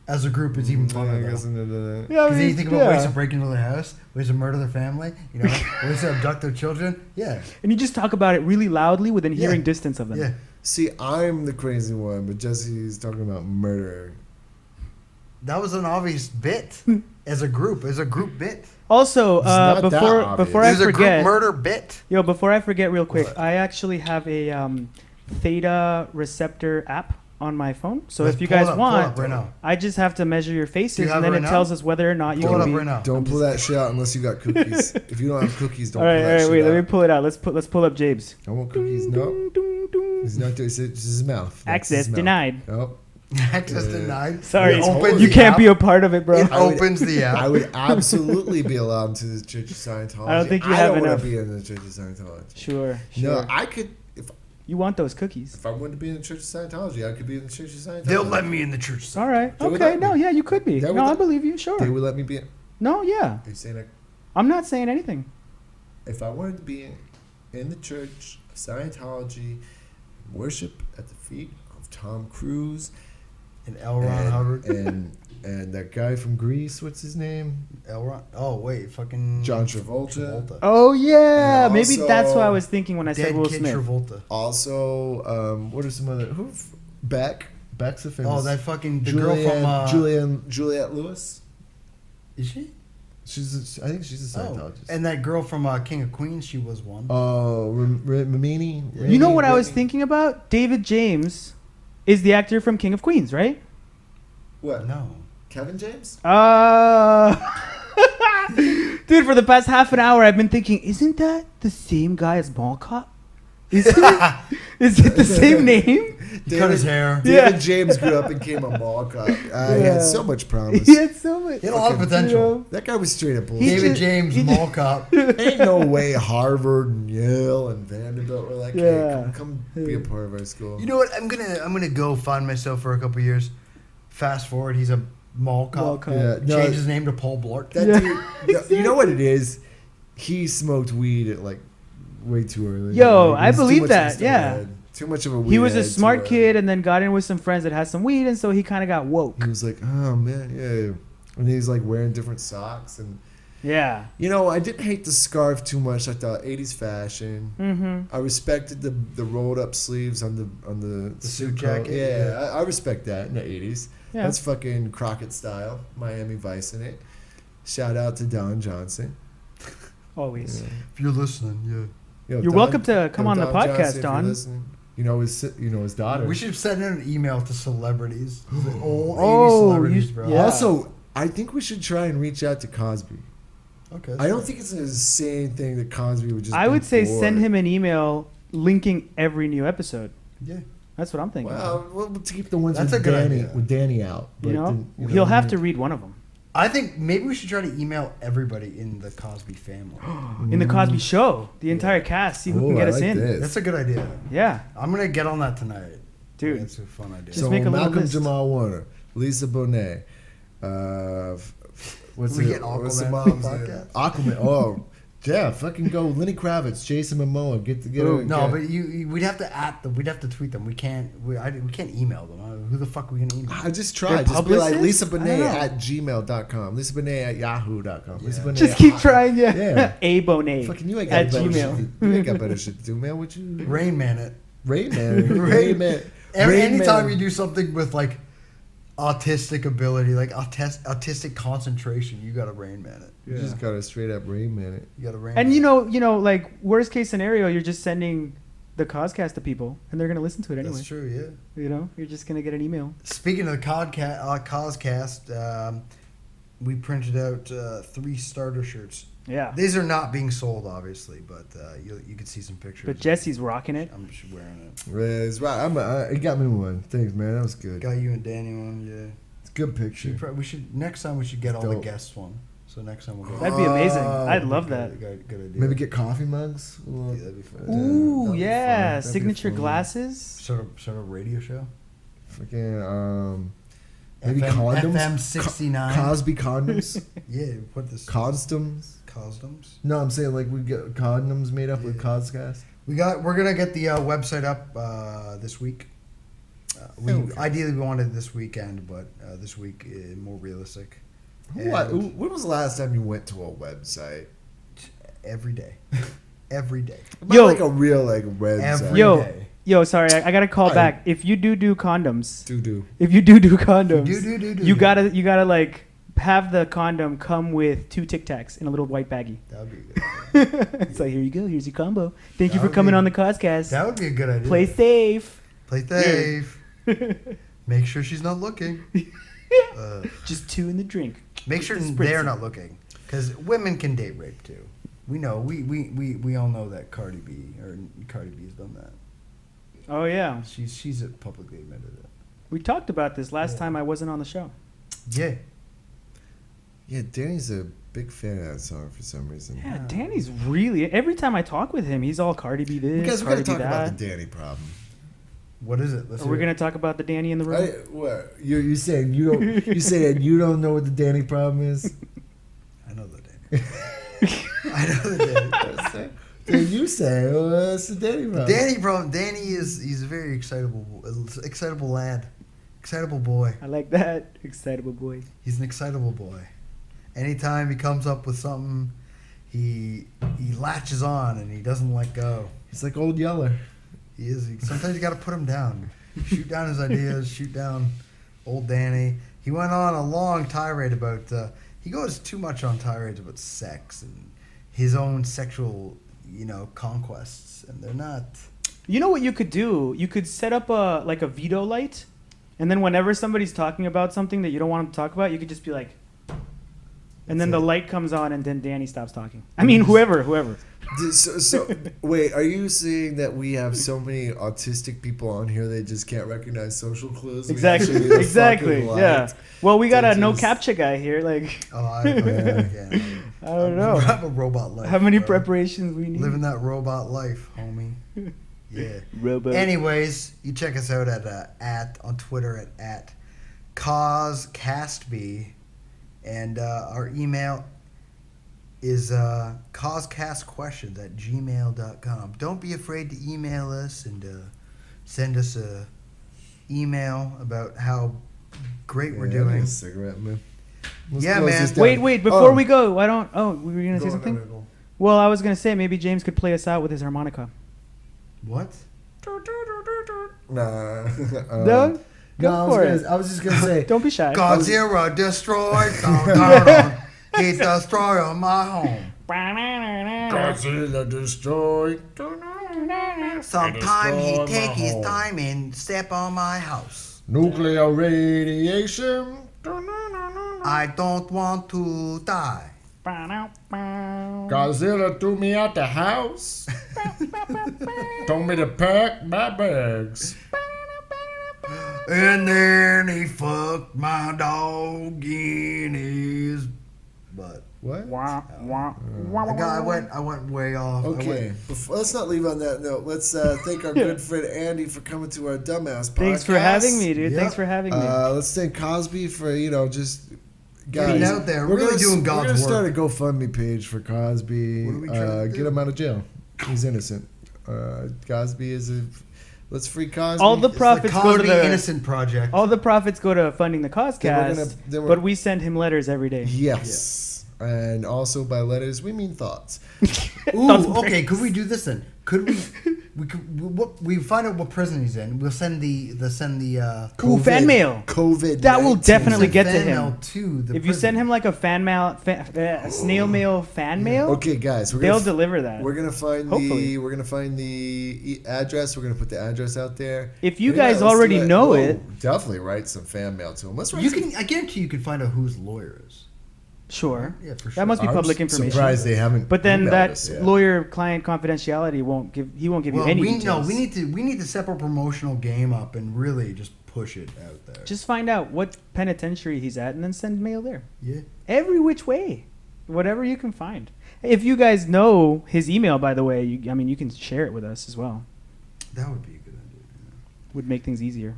as a group, it's even I funner. guess though. no. Yeah, Because then you think about ways to break into their house, ways to murder their family, ways to abduct their children. Yeah, and you just talk about it really loudly within hearing Yeah. distance of them. yeah. See, I'm the crazy one, but Jesse's talking about murder. That was an obvious bit as a group bit. Also, It's not that before obvious. I It was a group forget, murder bit. before I forget, real quick, What? I actually have a theta receptor app on my phone. So Let's if you pull it guys up, pull it want, up right now. I just have to measure your Do faces, you have and then it it right tells now? us whether or not you Pull it can up be. right now. Don't pull that shit out unless you got cookies. If you don't have cookies, don't All right, pull that all right, shit wait. out. Let me pull it out. Let's pull up Jabe's. I want cookies. No, Ding, ding, ding. he's not doing. It's his mouth. That's Access his mouth. denied. Nope. Access Yeah. denied. Sorry, It opens you the can't app. be a part of it, bro. It I would- opens the app. I would absolutely be allowed into the Church of Scientology. I don't think you I have don't enough. want to be in the Church of Scientology. Sure. No, I could. You want those cookies? If I wanted to be in the Church of Scientology, I could be in the Church of Scientology. They'll let me in the church. All right. They would Okay. let No. me. Yeah, you could be. They would No, I let- believe you. Sure. They would let me be in. No. Yeah. Are you saying that? I'm not saying anything. If I wanted to be in the Church of Scientology, worship at the feet of Tom Cruise And L. Ron Hubbard. and that guy from Greece, what's his name? L. Ron. Oh wait, fucking John Travolta. Oh yeah. And Maybe that's what I also was thinking when I said Dead Will Kid Smith. Travolta. Also, what are some other Beck? Beck's a famous. Oh, that fucking the girl from Juliette Lewis. Is she? I think she's a Oh, Scientologist. and that girl from King of Queens, she was one. Oh, Mamini. You know what I was thinking about? David James is the actor from King of Queens, right? What? No. Kevin James? Dude, for the past half an hour, I've been thinking, isn't that the same guy as Mall Cop? Is it the same name? He cut his hair. David Yeah. James grew up and became a mall cop. He had so much promise. He had so much. He had a lot of potential. That guy was straight up He bullshit. David just- James, mall cop. Ain't no way Harvard and Yale and Vanderbilt were like, Yeah. hey, come be a part of our school. You know what? I'm gonna go find myself for a couple years. Fast forward, he's a mall cop. Mall cop. Yeah, no, Change his name to Paul Blart. that Yeah. dude, you know what it is? He smoked weed at like way too early. Yo, Like, I he's too believe much that, of a yeah. stoned. Too much of a weed He was a head, too smart early. kid and then got in with some friends that had some weed, and so he kind of got woke. He was like, oh man, yeah. And he's like wearing different socks. And, Yeah. you know, I didn't hate the scarf too much. I thought 80s fashion. Mm-hmm. I respected the rolled up sleeves on the suit coat. jacket, Yeah, yeah. I respect that in the 80s. Yeah. That's fucking Crockett style. Miami Vice in it. Shout out to Don Johnson. Always. Yeah. If you're listening, Yo, You're Don- welcome to come yo, on the Don Johnson, podcast, if you're Don. listening. You know his daughter. we should send in an email to celebrities, the old 80s Oh, celebrities, you- bro. yeah. Also, I think we should try and reach out to Cosby. Okay. I don't think it's the same thing that Cosby would just. I be would say bored. send him an email linking every new episode. Yeah. That's what I'm thinking. Well, we'll keep the ones That's with a good Danny idea. with Danny out. you but know, then, you he'll know, have to read one of them. I think maybe we should try to email everybody in the Cosby family. In the Cosby Show, the entire cast, see who can Ooh, get I us like in. this. That's a good idea. Yeah, I'm gonna get on that tonight. dude. That's a fun idea. Just So make a little Malcolm list. Jamal Warner, Lisa Bonet, what's We the get what's the Aquaman mom's on the name? podcast? Aquaman. Oh, yeah, fucking go. Lenny Kravitz, Jason Momoa, get together. No, but we'd have to we'd have to tweet them. We can't we can't email them. Who the fuck are we gonna email? I just They're tried. Just be like publicists? Lisa I don't Bonet know. at gmail.com. Lisa Bonet at yahoo.com. Lisa Yeah. Bonet Just at keep Hotmail. trying, yeah. Yeah. A Bonet Fucking you ain't got at better Gmail. shit. You ain't got better shit to do, man. What you Rain Man it. Rain Man. Rain Man. Anytime Man. you do something with like autistic ability, like autistic concentration, you gotta Rain Man it. You just got to straight up Rain Man it. You gotta Rain. And Man you know, like worst case scenario, you're just sending the Coscast to people, and they're gonna listen to it it. anyway. That's true. Yeah. You know, you're just gonna get an email. Speaking of the Coscast, we printed out 3 starter shirts. Yeah. These are not being sold, obviously, but you can see some pictures. But Jesse's rocking it. I'm just wearing it. Yeah, it's right. It got me one. Thanks, man. That was good. Got you and Danny one. Yeah. It's a good picture. We should next time we should get all the Dope. guests one. So next time we'll go. That'd be amazing. Oh, I'd love that. Good idea. Maybe get coffee mugs. Yeah, that'd be fun. Ooh, that'd be yeah. fun. That'd be Signature fun. glasses. Sort of radio show. Fucking maybe FM, condoms. FM 69. Cosby condoms. Yeah, what this? Condoms. Costumes. No, I'm saying like we get condoms made up with Coscast. We're gonna get the website up this week. Okay. Ideally we wanted it this weekend, but this week more realistic. And When was the last time you went to a website? every day, every day, About Yo. like a real like website. every Yo. day. Yo, sorry, I gotta call Alright. back. If you do condoms, do. if you do condoms, Do. you gotta like have the condom come with 2 Tic Tacs in a little white baggie. That would be a good. Idea. It's like, here you go. Here's your combo. Thank you That for would coming be- on the Coscast. That would be a good idea. Play safe. Play safe. Make sure she's not looking. Just 2 in the drink. Make sure Spritz they're it. not looking, because women can date rape too. We know. We all know that Cardi B's done that. Oh yeah, She's publicly admitted it. we talked about this last time I wasn't on the show. Yeah. Yeah, Danny's a big fan of that song for some reason. Yeah, Danny's really. Every time I talk with him, he's all Cardi B this, Because we Cardi gotta B talk about that. the Danny problem. What is it? Let's Are we hear gonna talk about the Danny in the room? What you saying? You don't? You saying you don't know what the Danny problem is? it. I know the Danny. I know the Danny. Then you say, well, that's the Danny problem. Danny he's a very excitable lad, excitable boy. I like that. Excitable boy. He's an excitable boy. Anytime he comes up with something, he latches on and he doesn't let go. He's like Old Yeller. He is. Sometimes you got to put him down. Shoot down his ideas. Shoot down old Danny. He went on a long tirade about. He goes too much on tirades about sex and his own sexual, conquests, and they're not. You know what you could do? You could set up a veto light, and then whenever somebody's talking about something that you don't want them to talk about, you could just be like, And then the light comes on, and then Danny stops talking. I mean, whoever. So wait, are you saying that we have so many autistic people on here they just can't recognize social clues? Exactly. We actually need a Exactly. fucking light. Yeah. Well, we got a no Just- captcha guy here. Like, Oh, I don't know. have a robot life. how many bro. preparations we need? Living that robot life, homie. Yeah. Robot. Anyways, you check us out at on Twitter at CosCastB, and our email is causecastquestions@gmail.com. Don't be afraid to email us and send us a email about how great we're Yeah, I need doing. a cigarette, man. Let's Yeah, close man. this down. Wait, before Oh. we go, why don't... Oh, we were going to say Go, something? go, go. Well, I was going to say maybe James could play us out with his harmonica. What? Nah. No? Go for it. I was just gonna say. Don't be shy. Godzilla destroyed. He destroyed my home. Godzilla destroyed. Sometimes he Destroy take my his home. time and step on my house. Nuclear radiation. I don't want to die. Godzilla threw me out the house. Told me to pack my bags. And then he fucked my dog in his butt. What? I went way off. Okay, let's not leave on that note. Let's thank our good friend Andy for coming to our dumbass podcast. Thanks for having me, dude. Yep. Thanks for having me. Let's thank Cosby for just Getting guys out there, we're really gonna, doing we're God's gonna start a work. GoFundMe page for Cosby. What are we trying to do? Get him out of jail. He's innocent. Cosby is a. Let's free Cosby. All the It's profits the go to Cosby the Innocent Project. all the profits go to funding the Then we're Coscast, gonna- but we send him letters every day. Yes. And also by letters we mean thoughts. Ooh, okay. Could we do this then? Could we? We find out what prison he's in. We'll send the Ooh, fan mail. COVID. That will definitely send get to fan him. mail to the If you send him like a fan mail, snail mail, fan mail, Okay, guys, they'll deliver that. We're gonna find Hopefully. the address. We're gonna put the address out there. If you And yeah, guys let's already do know We'll it, definitely write some fan mail to him. Let's write. You some- can. I guarantee you can find out who his lawyer is. sure. Yeah, for sure. That must be I'm public information. Surprised they haven't. But then emailed that us yet. lawyer-client confidentiality won't give. He won't give you any details. we need to step our promotional game up and really just push it out there. Just find out what penitentiary he's at, and then send mail there. Yeah. Every which way, whatever you can find. If you guys know his email, by the way, you can share it with us as well. That would be a good idea. Would make things easier.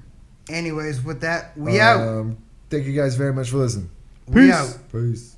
Anyways, with that, we out. Thank you guys very much for listening. We out. Peace.